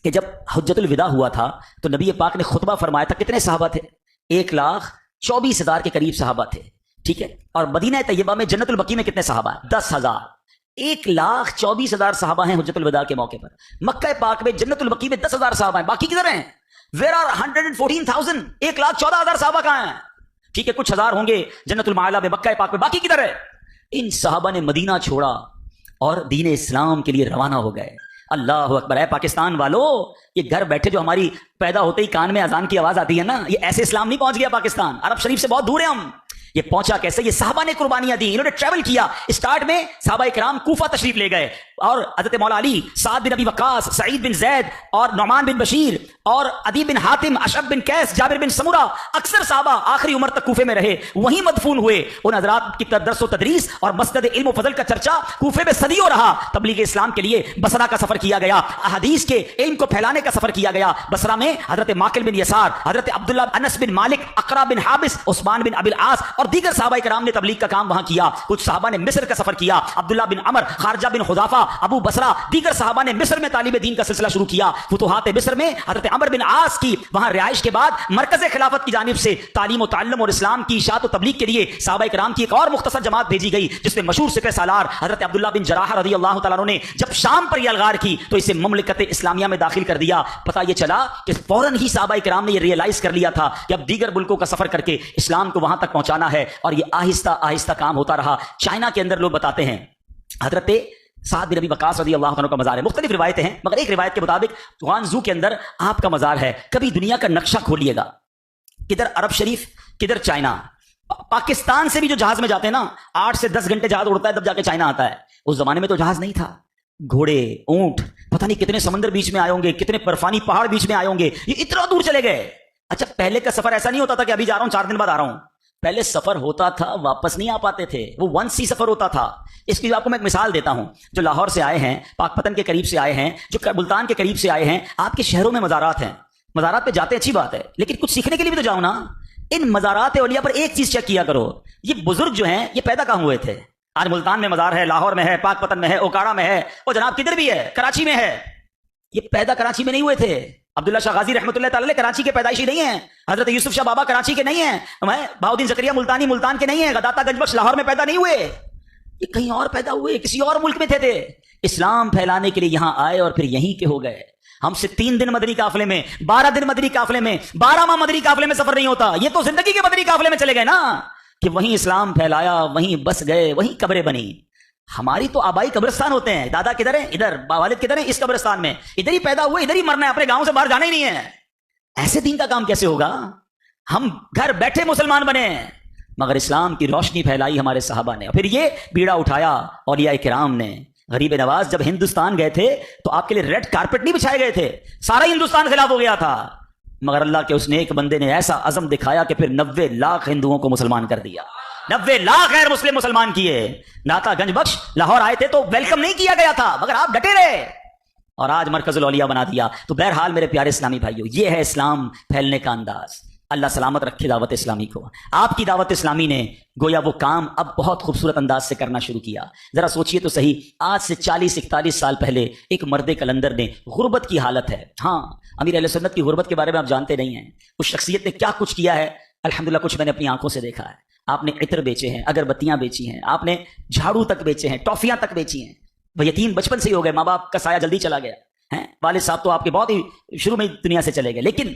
کہ جب حجۃ الوداع ہوا تھا تو نبی پاک نے خطبہ فرمایا تھا، کتنے صحابہ تھے؟ 1,24,000 کے قریب صحابہ تھے، ٹھیک ہے؟ اور مدینہ طیبہ میں جنت البقیع میں کتنے صحابہ ہیں؟ 10,000۔ 1,24,000 صحابہ ہیں حجۃ الوداع کے موقع پر۔ مکہ پاک میں جنت البقیع میں 10,000 صحابہ ہیں، باقی کدھر ہیں؟ Where are 114,000؟ 1,14,000 صحابہ کہاں ہیں؟ ٹھیک ہے، کچھ ہزار ہوں گے جنت المعلا میں، مکہ پاک میں، باقی کدھر ہے؟ ان صحابہ نے مدینہ چھوڑا اور دین اسلام کے لیے روانہ ہو گئے۔ اللہ اکبر! ہے پاکستان والو، یہ گھر بیٹھے جو ہماری پیدا ہوتے ہی کان میں اذان کی آواز آتی ہے نا، یہ ایسے اسلام نہیں پہنچ گیا پاکستان، عرب شریف سے بہت دور ہیں ہم۔ یہ پہنچا کیسے؟ یہ صحابہ نے قربانیاں دی، انہوں نے ٹریول کیا۔ اسٹارٹ میں صحابہ اکرام کوفہ تشریف لے گئے اور حضرت مولا علی، سعد بن ابی وقاص، سعید بن زید اور نعمان بن بشیر اور عدی بن حاتم، اشعب بن قیس، جابر بن سمرہ، اکثر صحابہ آخری عمر تک کوفے میں رہے، وہیں مدفون ہوئے۔ ان حضرات کی درس و تدریس اور مسند علم و فضل کا چرچا کوفے میں صدیوں رہا۔ تبلیغ اسلام کے لیے بصرہ کا سفر کیا گیا، احادیث کے علم کو پھیلانے کا سفر کیا گیا۔ بصرہ میں حضرت ماقل بن یسار، حضرت عبداللہ انس بن مالک، اقرا بن حابس، عثمان بن ابی العاص اور دیگر صحابہ کرام نے تبلیغ کا کام وہاں کیا۔ کچھ صحابہ نے مصر کا سفر کیا، عبداللہ بن عمر، خارجہ بن حذافہ، ابو بصرہ، دیگر صحابہ نے مصر میں طالب دین کا سلسلہ شروع کیا۔ فتوحات مصر میں حضرت عمر بن عاص کی وہاں رہائش کے بعد مرکز خلافت کی جانب سے تعلیم و تعلم اور اسلام کی اشاعت و تبلیغ کے لیے صحابہ کرام کی ایک اور مختصر جماعت بھیجی گئی، جس میں مشہور سپہ سالار حضرت عبداللہ بن جراح رضی اللہ تعالیٰ عنہ نے جب شام پر یہ الغار کی تو اسے مملکت اسلامیہ میں داخل کر دیا۔ پتہ یہ چلا کہ فوراً ہی صحابہ کرام نے یہ ریئلائز کر لیا تھا کہ اب دیگر ملکوں کا سفر کر کے اسلام کو وہاں تک پہنچانا ہے، اور یہ آہستہ آہستہ کام ہوتا رہا۔ چائنا کے اندر لوگ بتاتے ہیں حضرت سعد بن ابی وقاص رضی اللہ عنہ کا مزار ہے، مختلف روایتیں ہیں مگر ایک روایت کے مطابق گوانزو کے اندر آپ کا مزار ہے۔ کبھی دنیا کا نقشہ کھولیے گا، کدھر عرب شریف، کدھر چائنا۔ پاکستان سے بھی جو جہاز میں جاتے ہیں نا، 8 سے 10 گھنٹے جہاز اڑتا ہے تب جا کے چائنا آتا ہے۔ اس زمانے میں تو جہاز نہیں تھا، گھوڑے، اونٹ، پتہ نہیں کتنے سمندر بیچ میں آئے ہوں گے، کتنے برفانی پہاڑ بیچ میں آئے ہوں گے، یہ اتنا دور چلے گئے۔ اچھا، پہلے کا سفر ایسا نہیں ہوتا تھا کہ ابھی جا رہا ہوں 4 دن بعد آ رہا ہوں، پہلے سفر ہوتا تھا، واپس نہیں آ پاتے تھے، وہ ون سی سفر ہوتا تھا۔ اس کی آپ کو میں ایک مثال دیتا ہوں، جو لاہور سے آئے ہیں، پاک پتن کے قریب سے آئے ہیں، جو ملتان کے قریب سے آئے ہیں، آپ کے شہروں میں مزارات ہیں، مزارات پہ جاتے اچھی بات ہے، لیکن کچھ سیکھنے کے لیے بھی تو جاؤ نا۔ ان مزارات اولیاء پر ایک چیز چیک کیا کرو، یہ بزرگ جو ہیں یہ پیدا کہاں ہوئے تھے؟ آج ملتان میں مزار ہے، لاہور میں ہے، پاک پتن میں ہے، اوکاڑا میں ہے، اور جناب کدھر بھی ہے، کراچی میں ہے۔ یہ پیدا کراچی میں نہیں ہوئے تھے۔ عبداللہ شاہ غازی رحمۃ اللہ تعالی کراچی کے پیدائشی نہیں ہیں، حضرت یوسف شاہ بابا کراچی کے نہیں ہیں، بہاؤدین زکریا ملتانی ملتان کے نہیں ہیں، غداتا گنج بخش لاہور میں پیدا نہیں ہوئے، یہ کہیں اور پیدا ہوئے، کسی اور ملک میں تھے۔ اسلام پھیلانے کے لیے یہاں آئے اور پھر یہیں کے ہو گئے۔ ہم سے 3 دن مدنی قافلے میں، 12 دن مدنی قافلے میں، 12 ماہ مدنی قافلے میں سفر نہیں ہوتا۔ یہ تو زندگی کے مدنی قافلے میں چلے گئے نا، کہ وہیں اسلام پھیلایا، وہیں بس گئے، وہیں قبریں بنی۔ ہماری تو آبائی قبرستان ہوتے ہیں، دادا کدھر ہیں؟ ادھر، والد کدھر ہیں؟ اس قبرستان میں، ادھر ہی پیدا ہوئے، ادھر ہی مرنا ہے، اپنے گاؤں سے باہر جانا ہی نہیں ہے۔ ایسے دین کا کام کیسے ہوگا؟ ہم گھر بیٹھے مسلمان بنے، مگر اسلام کی روشنی پھیلائی ہمارے صحابہ نے، اور پھر یہ بیڑا اٹھایا اولیاء کرام نے۔ غریب نواز جب ہندوستان گئے تھے تو آپ کے لیے ریڈ کارپٹ نہیں بچھائے گئے تھے، سارا ہندوستان خلاف ہو گیا تھا، مگر اللہ کے اس نیک بندے نے ایسا عزم دکھایا کہ پھر 90 لاکھ ہندوؤں کو مسلمان کر دیا، 90 لاکھ غیر مسلم مسلمان کیے۔ داتا گنج بخش لاہور آئے تھے تو ویلکم نہیں کیا گیا تھا، مگر آپ ڈٹے رہے اور آج مرکز الاولیاء بنا دیا۔ تو بہرحال میرے پیارے اسلامی بھائیوں، یہ ہے اسلام پھیلنے کا انداز۔ اللہ سلامت رکھے دعوت اسلامی کو۔ آپ کی دعوت اسلامی نے گویا وہ کام اب بہت خوبصورت انداز سے کرنا شروع کیا۔ ذرا سوچئے تو صحیح، آج سے 40-41 سال پہلے ایک مرد کلندر نے، غربت کی حالت ہے، ہاں امیر اہل سنت کی غربت کے بارے میں آپ جانتے نہیں ہیں، اس شخصیت نے کیا کچھ کیا ہے، الحمدللہ کچھ میں نے اپنی آنکھوں سے دیکھا ہے۔ آپ نے عطر بیچے ہیں، اگربتیاں بیچی ہیں، آپ نے جھاڑو تک بیچے ہیں، ٹافیاں تک بیچی ہیں۔ وہ یتیم بچپن سے ہی ہو گئے، ماں باپ کا سایہ جلدی چلا گیا ہے، والد صاحب تو آپ کے بہت ہی شروع میں دنیا سے چلے گئے، لیکن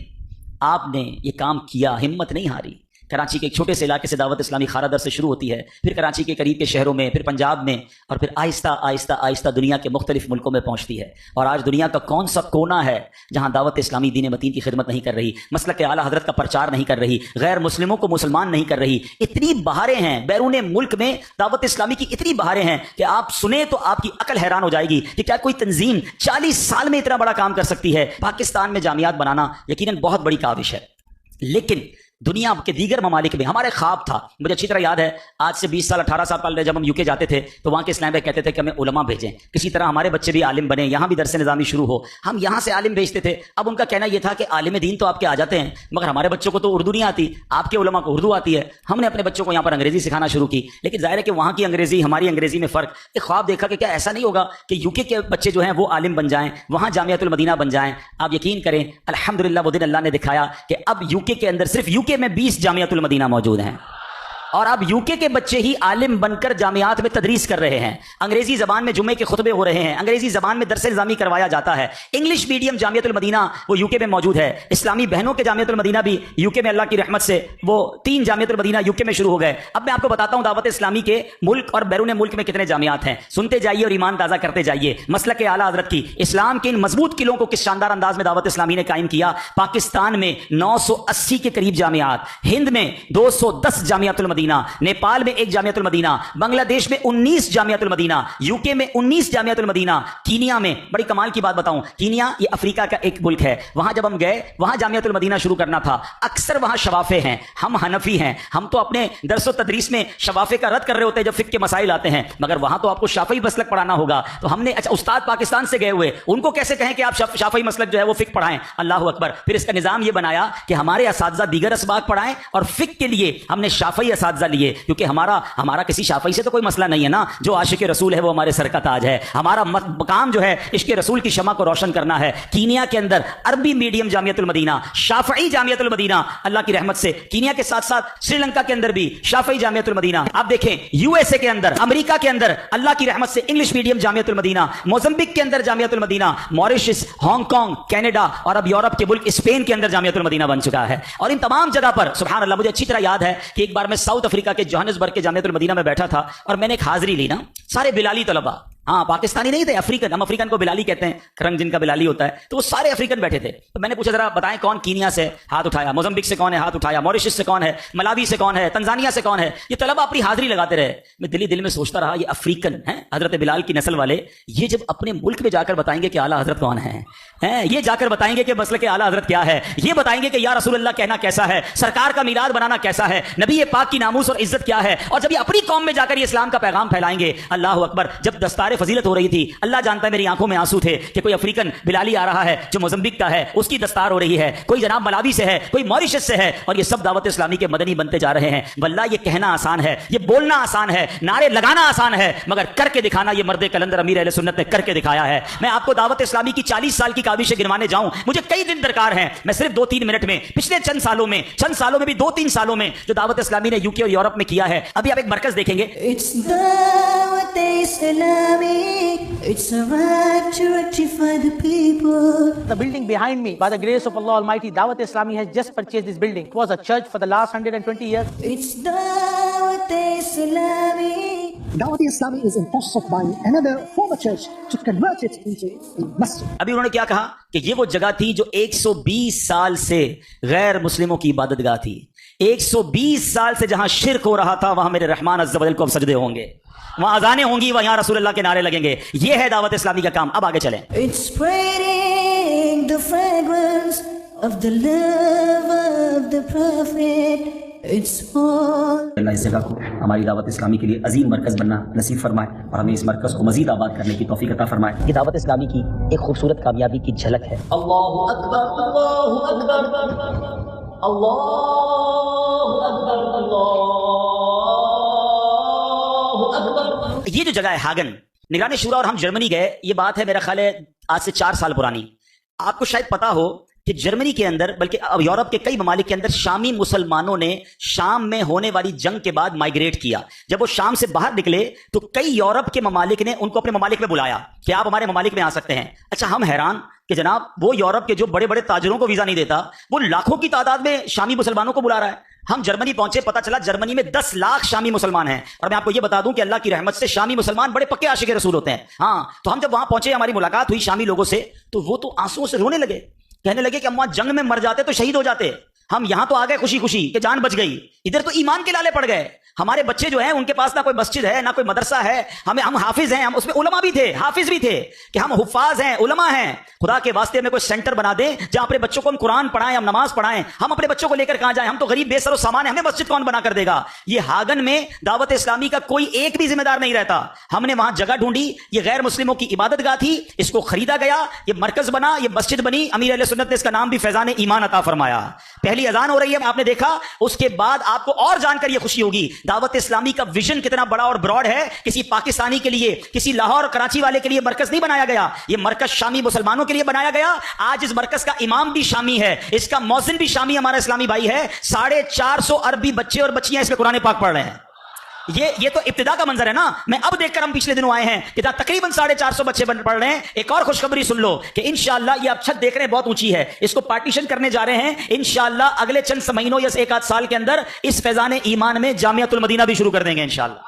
آپ نے یہ کام کیا، ہمت نہیں ہاری۔ کراچی کے ایک چھوٹے سے علاقے سے دعوت اسلامی خارا در سے شروع ہوتی ہے، پھر کراچی کے قریب کے شہروں میں، پھر پنجاب میں، اور پھر آہستہ آہستہ آہستہ دنیا کے مختلف ملکوں میں پہنچتی ہے۔ اور آج دنیا کا کون سا کونا ہے جہاں دعوت اسلامی دین متین کی خدمت نہیں کر رہی، مسلک اعلیٰ حضرت کا پرچار نہیں کر رہی، غیر مسلموں کو مسلمان نہیں کر رہی۔ اتنی بہاریں ہیں بیرون ملک میں، دعوت اسلامی کی اتنی بہاریں ہیں کہ آپ سنیں تو آپ کی عقل حیران ہو جائے گی کہ کیا کوئی تنظیم 40 سال میں اتنا بڑا کام کر سکتی ہے۔ پاکستان میں جامعات بنانا یقیناً بہت بڑی کاوش ہے، لیکن دنیا کے دیگر ممالک میں ہمارے خواب تھا. مجھے اچھی طرح یاد ہے آج سے 20 سال 18 سال پہلے جب ہم UK جاتے تھے تو وہاں کے اسلام بھائی کہتے تھے کہ ہمیں علماء بھیجیں, کسی طرح ہمارے بچے بھی عالم بنے, یہاں بھی درس نظامی شروع ہو. ہم یہاں سے عالم بھیجتے تھے. اب ان کا کہنا یہ تھا کہ عالم دین تو آپ کے آ جاتے ہیں مگر ہمارے بچوں کو تو اردو نہیں آتی, آپ کے علماء کو اردو آتی ہے. ہم نے اپنے بچوں کو یہاں پر انگریزی سکھانا شروع کی, لیکن ظاہر ہے کہ وہاں کی انگریزی ہماری انگریزی میں فرق. ایک خواب دیکھا کہ کیا ایسا نہیں ہوگا کہ UK کے بچے جو ہیں وہ عالم بن جائیں, وہاں جامعۃ المدینہ بن جائیں. آپ یقین کریں الحمدللہ وہ دن اللہ نے دکھایا کہ اب UK کے اندر صرف UK میں 20 جامعۃ المدینہ موجود ہیں, اور اب UK کے بچے ہی عالم بن کر جامعات میں تدریس کر رہے ہیں. انگریزی زبان میں جمعے کے خطبے ہو رہے ہیں, انگریزی زبان میں درس نظامی کروایا جاتا ہے. انگلش میڈیم جامعۃ المدینہ وہ UK میں موجود ہے. اسلامی بہنوں کے جامعۃ المدینہ بھی UK میں اللہ کی رحمت سے وہ 3 جامعۃ المدینہ UK میں شروع ہو گئے. اب میں آپ کو بتاتا ہوں دعوت اسلامی کے ملک اور بیرون ملک میں کتنے جامعات ہیں. سنتے جائیے اور ایمان تازہ کرتے جائیے. مسلک اعلیٰ حضرت کی اسلام کے ان مضبوط قلعوں کو کس شاندار انداز میں دعوت اسلامی نے قائم کیا. پاکستان میں 980 کے قریب جامعات, ہند میں 210 جامعۃ المدینہ, نیپال میں 1 جامعۃ المدینہ, بنگلہ دیش میں 19 جامعۃ المدینہ, UK میں 19 جامعۃ المدینہ. کینیا میں بڑی کمال کی بات بتاؤں, کینیا یہ افریقہ کا ایک ملک ہے, وہاں جب ہم گئے وہاں جامعۃ المدینہ شروع کرنا تھا. اکثر وہاں شوافے ہیں, ہم حنفی ہیں, ہم تو اپنے درس و تدریس میں شوافے کا رد کر رہے ہوتے ہیں جب فقہ کے مسائل آتے ہیں, مگر وہاں تو آپ کو شافعی مسلک پڑھانا ہوگا. تو ہم نے اچھا استاد پاکستان سے گئے ہوئے, ان کو کیسے کہیں کہ آپ شافعی مسلک جو ہے وہ فقہ پڑھائیں. اللہ اکبر. پھر اس کا نظام یہ بنایا کہ ہمارے اساتذہ دیگر اسباق پڑھائیں اور فقہ کے لیے ہم نے شافعی اساتذہ لیے, کیونکہ ہمارا کسی شافعی سے تو کوئی مسئلہ نہیں ہے نا. جو عاشق رسول ہے وہ ہمارے سر کا تاج ہے. ہمارا مقام جو ہے عشق رسول کی شمع کو روشن کرنا ہے. کینیا کے اندر عربی میڈیم جامعۃ المدینہ, شافعی جامعۃ المدینہ اللہ کی رحمت سے. کینیا کے ساتھ ساتھ سری لنکا کے اندر بھی شافعی جامعۃ المدینہ. آپ دیکھیں USA کے اندر, امریکہ کے اندر اللہ کی رحمت سے انگلش میڈیم جامعۃ المدینہ, موزمبک کے اندر جامعۃ المدینہ, ماریشس, ہانگ کانگ, کینیڈا اور اب یورپ کے ملک اسپین کے اندر جامعۃ المدینہ بن چکا ہے. اور ان تمام جگہ پر سبحان اللہ مجھے اچھی طرح یاد ہے کہ ایک بار میں ساؤتھ افریقہ کے جوہانسبرگ کے جامعۃ المدینہ میں بیٹھا تھا اور میں نے ایک حاضری لی نا, سارے بلالی طلبا, ہاں پاکستانی نہیں تھے, افریقن. ہم افریقن کو بلالی کہتے ہیں, رنگ جن کا بلالی ہوتا ہے. تو وہ سارے افریقن بیٹھے تھے. تو میں نے پوچھا ذرا بتائیں کون کینیا سے ہاتھ اٹھایا, موزمبک سے کون ہے ہاتھ اٹھایا, موریشس سے کون ہے, ملاوی سے کون ہے, تنزانیہ سے کون ہے. یہ طلبا اپنی حاضری لگاتے رہے. میں دل میں سوچتا رہا یہ افریقن ہیں حضرت بلال کی نسل والے, یہ جب اپنے ملک میں جا کر بتائیں گے کہ اعلیٰ حضرت کون ہے, یہ جا کر بتائیں گے کہ مسلک اعلیٰ حضرت کیا ہے, یہ بتائیں گے کہ یا رسول اللہ کہنا کیسا ہے, سرکار کا میلاد بنانا کیسا ہے, نبی پاک کی ناموس اور عزت کیا ہے. اور جب یہ اپنی قوم میں جا کر یہ اسلام کا پیغام پھیلائیں گے, اللہ اکبر. جب دستار فضیلت ہو رہی تھی, اللہ جانتا ہے میری آنکھوں میں آنسو تھے کہ کوئی افریقن بلالی آ رہا ہے جو موزمبک کا ہے, اس کی دستار ہو رہی ہے, کوئی جناب ملاوی سے ہے, کوئی موریشس سے ہے, اور یہ سب دعوت اسلامی کے مدنی بنتے جا رہے ہیں. واللہ یہ کہنا آسان ہے, یہ بولنا آسان ہے, نعرے لگانا آسان ہے, مگر کر کے دکھانا یہ مرد کلندر امیر اہل سنت نے کر کے دکھایا ہے. میں آپ کو دعوت اسلامی کی 40 سال کی کاوشیں گنوانے جاؤں, مجھے کئی دن درکار ہیں. میں صرف 2-3 منٹ میں پچھلے چند سالوں میں بھی 2-3 سالوں میں جو دعوت اسلامی نے UK اور یورپ میں کیا ہے. ابھی آپ ایک مرکز دیکھیں گے, The building behind me, by the grace of Allah Almighty, Dawat Islami has just purchased this building. It was a church for the last 120 years. It's Dawat Islami. Dawat Islami is in process of buying another former church to convert it into a masjid. ابھی انہوں نے کیا کہا کہ یہ وہ جگہ تھی جو 120 سال سے غیر مسلموں کی عبادت گاہ تھی. 120 سال سے جہاں شرک ہو رہا تھا وہاں میرے رحمان عز و جل کو اب سجدے ہوں گے, وہاں اذانیں ہوں گی, وہاں رسول اللہ کے نعرے لگیں گے. یہ ہے دعوت اسلامی کا کام. اب آگے چلیں. It's spreading the fragrance of the love of the Prophet. It's all. اللہ اس جگہ کو ہماری دعوت اسلامی کے لیے عظیم مرکز بننا نصیب فرمائے اور ہمیں اس مرکز کو مزید آباد کرنے کی توفیق عطا فرمائے. یہ دعوت اسلامی کی ایک خوبصورت کامیابی کی جھلک ہے. اللہ اکبر, اللہ اکبر, اللہ اکبر, اللہ اکبر. یہ جو جگہ ہے ہاگن, نگران شورا اور ہم جرمنی گئے. یہ بات ہے میرا خیال ہے آج سے 4 سال پرانی. آپ کو شاید پتا ہو کہ جرمنی کے اندر بلکہ اب یورپ کے کئی ممالک کے اندر شامی مسلمانوں نے شام میں ہونے والی جنگ کے بعد مائگریٹ کیا. جب وہ شام سے باہر نکلے تو کئی یورپ کے ممالک نے ان کو اپنے ممالک میں بلایا کہ آپ ہمارے ممالک میں آ سکتے ہیں. اچھا ہم حیران کہ جناب وہ یورپ کے جو بڑے بڑے تاجروں کو ویزا نہیں دیتا, وہ لاکھوں کی تعداد میں شامی مسلمانوں کو بلا رہا ہے. ہم جرمنی پہنچے, پتا چلا جرمنی میں 10 لاکھ شامی مسلمان ہیں. اور میں آپ کو یہ بتا دوں کہ اللہ کی رحمت سے شامی مسلمان بڑے پکے عاشق رسول ہوتے ہیں. ہاں تو ہم جب وہاں پہنچے, ہماری ملاقات ہوئی شامی لوگوں سے, تو وہ تو آنسوؤں سے رونے لگے, کہنے لگے کہ ہم وہاں جنگ میں مر جاتے تو شہید ہو جاتے, ہم یہاں تو آ گئے خوشی خوشی کہ جان بچ گئی، ادھر تو ایمان کے لالے پڑ گئے. ہمارے بچے جو ہیں ان کے پاس نہ کوئی مسجد ہے نہ کوئی مدرسہ ہے. ہم حافظ ہیں، ہم اس میں علماء بھی تھے، حافظ بھی تھے کہ ہم حفاظ ہیں، علماء ہیں. خدا کے واسطے میں کوئی سینٹر بنا دیں جہاں اپنے بچوں کو ہم قرآن پڑھائیں، ہم نماز پڑھائیں. ہم اپنے بچوں کو لے کر کہاں جائیں؟ ہم تو غریب بے سر و سامان ہیں، ہمیں مسجد کون بنا کر دے گا؟ یہ ہاگن میں دعوت اسلامی کا کوئی ایک بھی ذمہ دار نہیں رہتا. ہم نے وہاں جگہ ڈھونڈی، یہ غیر مسلموں کی عبادت گاہ تھی، اس کو خریدا گیا، یہ مرکز بنا، یہ مسجد بنی. امیر اہل سنت نے اس کا نام بھی فیضان ایمان عطا فرمایا. پہلی اذان ہو رہی ہے، آپ نے دیکھا. اس کے بعد آپ کو اور جان کر یہ خوشی ہوگی دعوت اسلامی کا ویژن کتنا بڑا اور براڈ ہے. کسی پاکستانی کے لیے، کسی لاہور کراچی والے کے لیے مرکز نہیں بنایا گیا، یہ مرکز شامی مسلمانوں کے لیے بنایا گیا. آج اس مرکز کا امام بھی شامی ہے، اس کا مؤذن بھی شامی ہمارا اسلامی بھائی ہے. 450 عربی بچے اور بچیاں اس میں قرآن پاک پڑھ رہے ہیں. یہ تو ابتدا کا منظر ہے نا. میں اب دیکھ کر ہم پچھلے دنوں آئے ہیں کہ تقریباً 450 بچے پڑھ رہے ہیں. ایک اور خوشخبری سن لو کہ انشاءاللہ یہ آپ چھت دیکھ رہے ہیں بہت اونچی ہے، اس کو پارٹیشن کرنے جا رہے ہیں انشاءاللہ. اگلے چند مہینوں یا ایک آدھ سال کے اندر اس فیضان ایمان میں جامعۃ المدینہ بھی شروع کر دیں گے انشاءاللہ.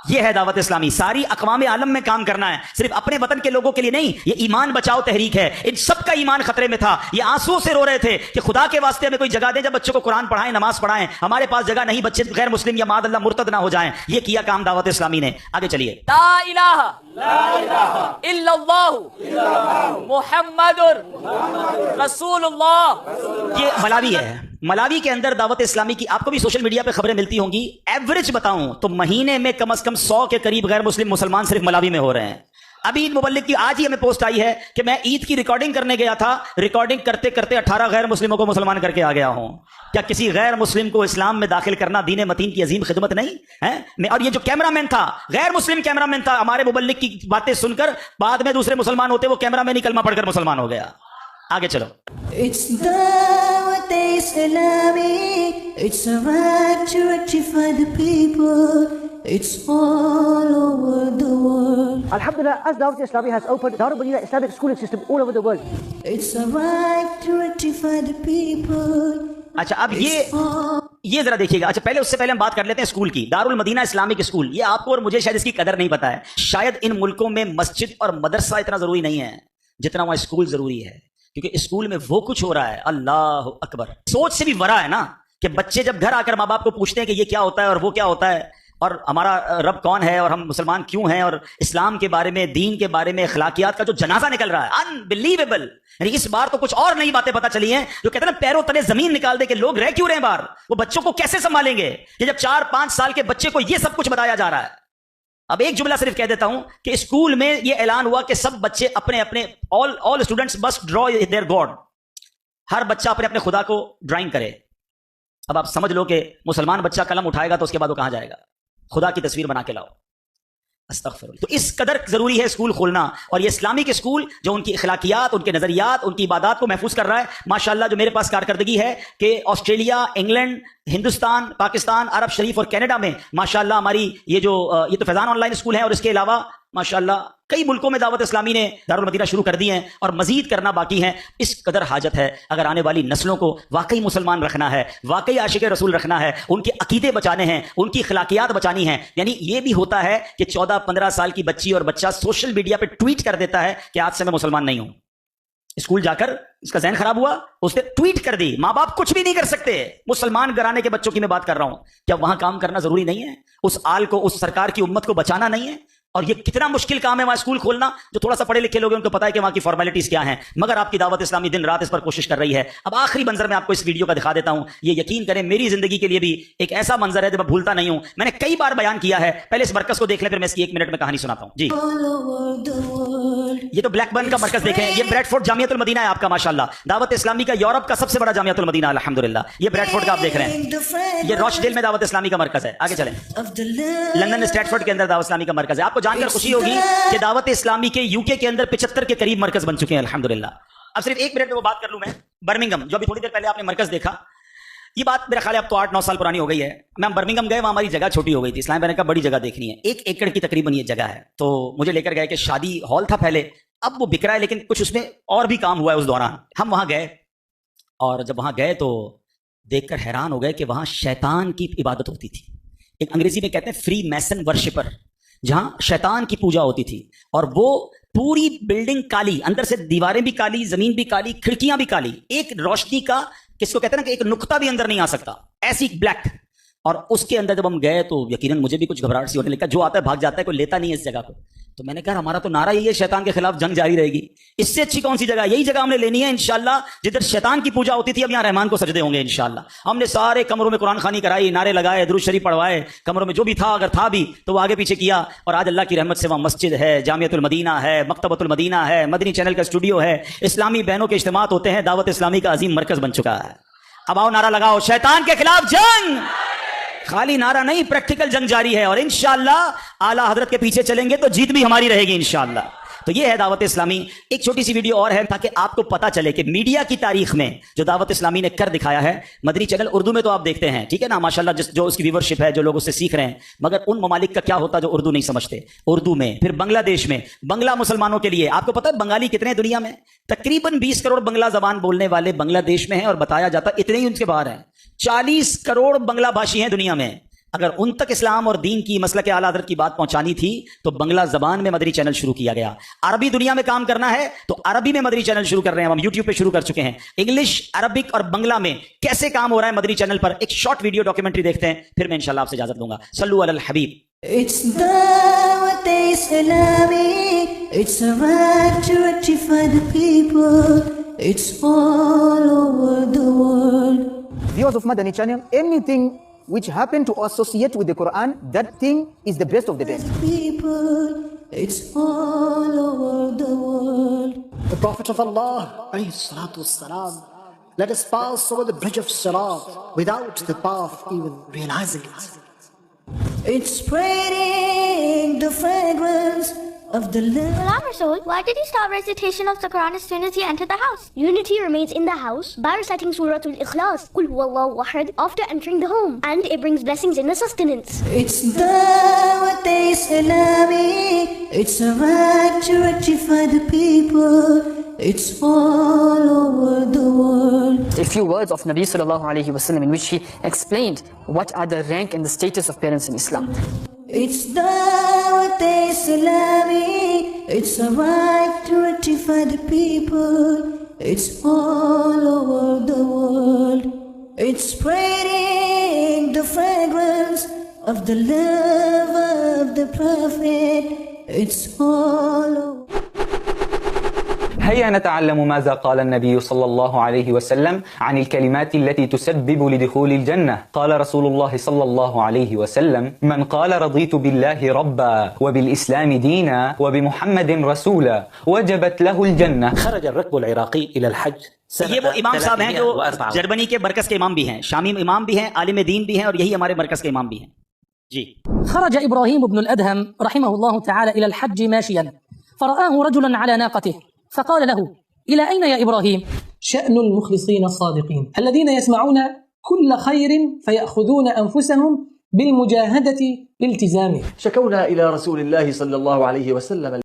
یہ ہے دعوت اسلامی. ساری اقوام عالم میں کام کرنا ہے، صرف اپنے وطن کے لوگوں کے لیے نہیں. یہ ایمان بچاؤ تحریک ہے. ان سب کا ایمان خطرے میں تھا. یہ آنسو سے رو رہے تھے کہ خدا کے واسطے ہمیں کوئی جگہ دیں جب بچوں کو قرآن پڑھائیں، نماز پڑھائیں. ہمارے پاس جگہ نہیں، بچے غیر مسلم یا معاذ اللہ مرتد نہ ہو جائیں. یہ کیا کام دعوت اسلامی نے. آگے چلیے. لا الہ الا اللہ محمد رسول اللہ. یہ ملاوی ہے. ملاوی کے اندر دعوت اسلامی کی آپ کو بھی سوشل میڈیا پہ خبریں ملتی ہوں گی. ایوریج بتاؤں تو مہینے میں کم از کم 100 کے قریب غیر مسلمان صرف ملاوی میں ہو رہے ہیں. ابھی عید مبلغ کی آج ہی ہمیں پوسٹ آئی ہے کہ میں عید کی ریکارڈنگ کرنے گیا تھا، ریکارڈنگ کرتے کرتے 18 غیر مسلموں کو مسلمان کر کے آ گیا ہوں. کیا کسی غیر مسلم کو اسلام میں داخل کرنا دین متین کی عظیم خدمت نہیں ہے؟ اور یہ جو کیمرہ مین تھا، غیر مسلم کیمرہ مین تھا، ہمارے مبلغ کی باتیں سن کر بعد میں دوسرے مسلمان ہوتے، وہ کیمرہ مین ہی کلمہ پڑھ کر مسلمان ہو گیا. آگے چلو. It's Dawat Islami. It's a right to rectify the people. It's all over the world. Alhamdulillah, as Dawat Islami has opened Darul Madina Islamic schooling system all over the world. It's a right to rectify the people. اچھا اب یہ ذرا دیکھیے گا. اچھا پہلے اس سے پہلے ہم بات کر لیتے ہیں اسکول کی. Darul Madinah Islamic school. یہ آپ کو اور مجھے شاید اس کی قدر نہیں پتا ہے. شاید ان ملکوں میں مسجد اور مدرسہ اتنا ضروری نہیں ہے جتنا وہاں اسکول ضروری ہے، کیونکہ اسکول میں وہ کچھ ہو رہا ہے. اللہ اکبر. سوچ سے بھی ورا ہے نا کہ بچے جب گھر آ کر ماں باپ کو پوچھتے ہیں کہ یہ کیا ہوتا ہے اور وہ کیا ہوتا ہے اور ہمارا رب کون ہے اور ہم مسلمان کیوں ہیں اور اسلام کے بارے میں، دین کے بارے میں، اخلاقیات کا جو جنازہ نکل رہا ہے انبلیویبل. یعنی اس بار تو کچھ اور نئی باتیں پتہ چلی ہیں جو کہتے ہیں نا پیروں تلے زمین نکال دے کہ لوگ رہ کیوں رہے ہیں باہر. وہ بچوں کو کیسے سنبھالیں گے کہ جب 4-5 سال کے بچے کو یہ سب کچھ بتایا جا رہا ہے. اب ایک جملہ صرف کہہ دیتا ہوں کہ اسکول میں یہ اعلان ہوا کہ سب بچے اپنے اپنے all students must draw their God. ہر بچہ اپنے اپنے خدا کو ڈرائنگ کرے. اب آپ سمجھ لو کہ مسلمان بچہ قلم اٹھائے گا تو اس کے بعد وہ کہاں جائے گا؟ خدا کی تصویر بنا کے لاؤ. استغفر اللہ. تو اس قدر ضروری ہے اسکول کھولنا. اور یہ اسلامک اسکول جو ان کی اخلاقیات، ان کے نظریات، ان کی عبادات کو محفوظ کر رہا ہے. ماشاءاللہ جو میرے پاس کارکردگی ہے کہ آسٹریلیا، انگلینڈ، ہندوستان، پاکستان، عرب شریف اور کینیڈا میں ماشاءاللہ ہماری یہ تو فیضان آن لائن اسکول ہے، اور اس کے علاوہ ماشاءاللہ کئی ملکوں میں دعوت اسلامی نے دارالمدینہ شروع کر دی ہیں اور مزید کرنا باقی ہیں. اس قدر حاجت ہے اگر آنے والی نسلوں کو واقعی مسلمان رکھنا ہے، واقعی عاشق رسول رکھنا ہے، ان کے عقیدے بچانے ہیں، ان کی اخلاقیات بچانی ہیں. یعنی یہ بھی ہوتا ہے کہ 14-15 سال کی بچی اور بچہ سوشل میڈیا پہ ٹویٹ کر دیتا ہے کہ آج سے میں مسلمان نہیں ہوں. اسکول جا کر اس کا ذہن خراب ہوا، اس نے ٹویٹ کر دی. ماں باپ کچھ بھی نہیں کر سکتے. مسلمان گھرانے کے بچوں کی میں بات کر رہا ہوں. کیا وہاں کام کرنا ضروری نہیں ہے؟ اس آل کو، اس سرکار کی امت کو بچانا نہیں ہے؟ اور یہ کتنا مشکل کام ہے وہاں اسکول کھولنا. جو تھوڑا سا پڑھے لکھے لوگ ہیں ان کو پتا ہے کہ وہاں کی فارمیلٹیز کیا ہیں، مگر آپ کی دعوت اسلامی دن رات اس پر کوشش کر رہی ہے. اب آخری منظر میں آپ کو اس ویڈیو کا دکھا دیتا ہوں. یہ یقین کریں میری زندگی کے لیے بھی ایک ایسا منظر ہے جو میں بھولتا نہیں ہوں. میں نے کئی بار بیان کیا ہے. پہلے اس مرکز کو دیکھ لیں، پھر میں اس کی 1 منٹ میں کہانی سناتا ہوں. جی یہ تو بلیک برن کا مرکز دیکھیں. یہ بریڈ فورڈ جامعۃ المدینہ ہے آپ کا. ماشاءاللہ دعوت اسلامی کا یورپ کا سب سے بڑا جامعۃ المدینہ الحمدللہ. یہ بریڈ فورڈ کا آپ دیکھ رہے ہیں. یہ راچ ڈیل میں دعوت اسلامی کا مرکز ہے. آگے چلیں. لندن اسٹریٹفورڈ کے اندر دعوت اسلامی کا مرکز ہے. آپ کو جان کر خوشی ہوگی کہ دعوت اسلامی کے UK کے اندر 75 کے قریب مرکز بن چکے ہیں الحمدللہ. اب صرف 1 منٹ میں وہ بات کر لوں میں. برمنگھم جو ابھی تھوڑی دیر پہلے آپ نے مرکز دیکھا، یہ بات میرا خیال ہے اب تو 8-9 سال پرانی ہو گئی ہے. میں برمنگھم گئے، وہاں ہماری جگہ چھوٹی ہو گئی تھی. اسلام بہن کا بڑی جگہ دیکھنی ہے، 1 ایکڑ کی تقریباً یہ جگہ ہے. تو مجھے لے کر گئے کہ شادی ہال تھا پہلے، اب وہ بک رہا ہے لیکن کچھ اس میں اور بھی کام ہوا ہے اس دوران. ہم وہاں گئے اور جب وہاں گئے تو دیکھ کر حیران ہو گئے کہ وہاں شیطان کی عبادت ہوتی تھی. ایک انگریزی میں کہتے ہیں فری میسن ورشپر، جہاں شیطان کی پوجا ہوتی تھی. اور وہ پوری بلڈنگ کالی، اندر سے دیواریں بھی کالی، زمین بھی کالی، کھڑکیاں بھی کالی. ایک روشنی کا کس کو کہتے ہیں نا کہ ایک نقطہ بھی اندر نہیں آ سکتا، ایسی بلیک. اور اس کے اندر جب ہم گئے تو یقیناً مجھے بھی کچھ گھبراہٹ سی ہونے لگا. جو آتا ہے بھاگ جاتا ہے، کوئی لیتا نہیں ہے اس جگہ کو. تو میں نے کہا ہمارا تو نعرہ یہی ہے شیطان کے خلاف جنگ جاری رہے گی، اس سے اچھی کون سی جگہ؟ یہی جگہ ہم نے لینی ہے انشاءاللہ. جدھر شیطان کی پوجا ہوتی تھی اب یہاں رحمان کو سجدے ہوں گے انشاءاللہ. ہم نے سارے کمروں میں قرآن خوانی کرائی، نعرے لگائے، درود شریف پڑھوائے، کمروں میں جو بھی تھا اگر تھا بھی تو وہ آگے پیچھے کیا. اور آج اللہ کی رحمت سے وہاں مسجد ہے، جامعۃ المدینہ ہے، مکتبۃ المدینہ ہے، مدنی چینل کا اسٹوڈیو ہے، اسلامی بہنوں کے اجتماعات ہوتے ہیں، دعوت اسلامی کا عظیم مرکز بن چکا ہے. اب آؤ نعرہ لگاؤ شیطان کے خلاف جنگ. خالی نعرہ نہیں، پریکٹیکل جنگ جاری ہے، اور انشاءاللہ اعلیٰ حضرت کے پیچھے چلیں گے تو جیت بھی ہماری رہے گی انشاءاللہ. تو یہ ہے دعوت اسلامی. ایک چھوٹی سی ویڈیو اور ہے تاکہ آپ کو پتا چلے کہ میڈیا کی تاریخ میں جو دعوت اسلامی نے کر دکھایا ہے. مدنی چینل اردو میں تو آپ دیکھتے ہیں، ٹھیک ہے نا، ماشاءاللہ جو اس کی ویورشپ ہے، جو لوگ اس سے سیکھ رہے ہیں، مگر ان ممالک کا کیا ہوتا جو اردو نہیں سمجھتے. اردو میں پھر بنگلہ دیش میں بنگلہ مسلمانوں کے لیے، آپ کو پتا ہے بنگالی کتنے ہیں دنیا میں؟ تقریباً 20 کروڑ بنگلہ زبان بولنے والے بنگلہ دیش میں ہیں، اور بتایا جاتا اتنے ہی ان کے باہر ہیں. 40 کروڑ بنگلہ بھاشی ہیں دنیا میں. اگر ان تک اسلام اور دین کی مسلک اعلیٰ حضرت کی بات پہنچانی تھی تو بنگلہ زبان میں مدنی چینل شروع کیا گیا. عربی دنیا میں کام کرنا ہے تو عربی میں مدنی چینل شروع کر رہے ہیں. ہم یوٹیوب پہ شروع کر چکے ہیں. انگلش، عربک اور بنگلہ میں کیسے کام ہو رہا ہے مدنی چینل پر ایک شارٹ ویڈیو ڈاکیومنٹری دیکھتے ہیں، پھر میں انشاءاللہ آپ سے اجازت لوں گا. صلو علی الحبیب. It's Dawat Islami. It's a right to rectify the people. It's all over the world. Viewers of Madani Channel, anything which happen to associate with the Quran, that thing is the best of the best. People, it's all over the world. The Prophet of Allah, alayhi salatu wassalam, let us pass over the bridge of Sirat without the path even realizing it. It's spreading the fragrance of the love. Ghulam Rasool, why did you start recitation of the Quran as soon as you entered the house? Unity remains in the house by reciting Surah Al-Ikhlas, Qul Huwallahu Ahad, after entering the home, and it brings blessings in the sustenance. It's Dawat Islami. It's a right to rectify the people. It's all over the world. A few words of Nabi sallallahu alayhi wa sallam in which he explained what are the rank and the status of parents in Islam. It's Dawat Islami. It's a right to rectify the people. It's all over the world. It's spreading the fragrance of the love of the Prophet. It's all over. هيا نتعلم ماذا قال النبي صلى الله عليه وسلم عن الكلمات التي تسبب لدخول الجنة. قال رسول الله صلى الله عليه وسلم: من قال رضيت بالله ربا وبالإسلام دينا وبمحمد رسولا وجبت له الجنة. خرج الركب العراقي إلى الحج. یہ وہ امام صاحب ہیں جو جرمنی کے مرکز کے امام بھی ہیں، شامی امام بھی ہیں، عالم دین بھی ہیں، اور یہی ہمارے مرکز کے امام بھی ہیں. جی. خرج إبراهيم بن الأدهم رحمه الله تعالى إلى الحج ماشيا فرآه رجلا على ناقته فقال له: إلى أين يا إبراهيم؟ شأن المخلصين الصادقين الذين يسمعون كل خير فيأخذون أنفسهم بالمجاهدة بالتزامه. شكونا إلى رسول الله صلى الله عليه وسلم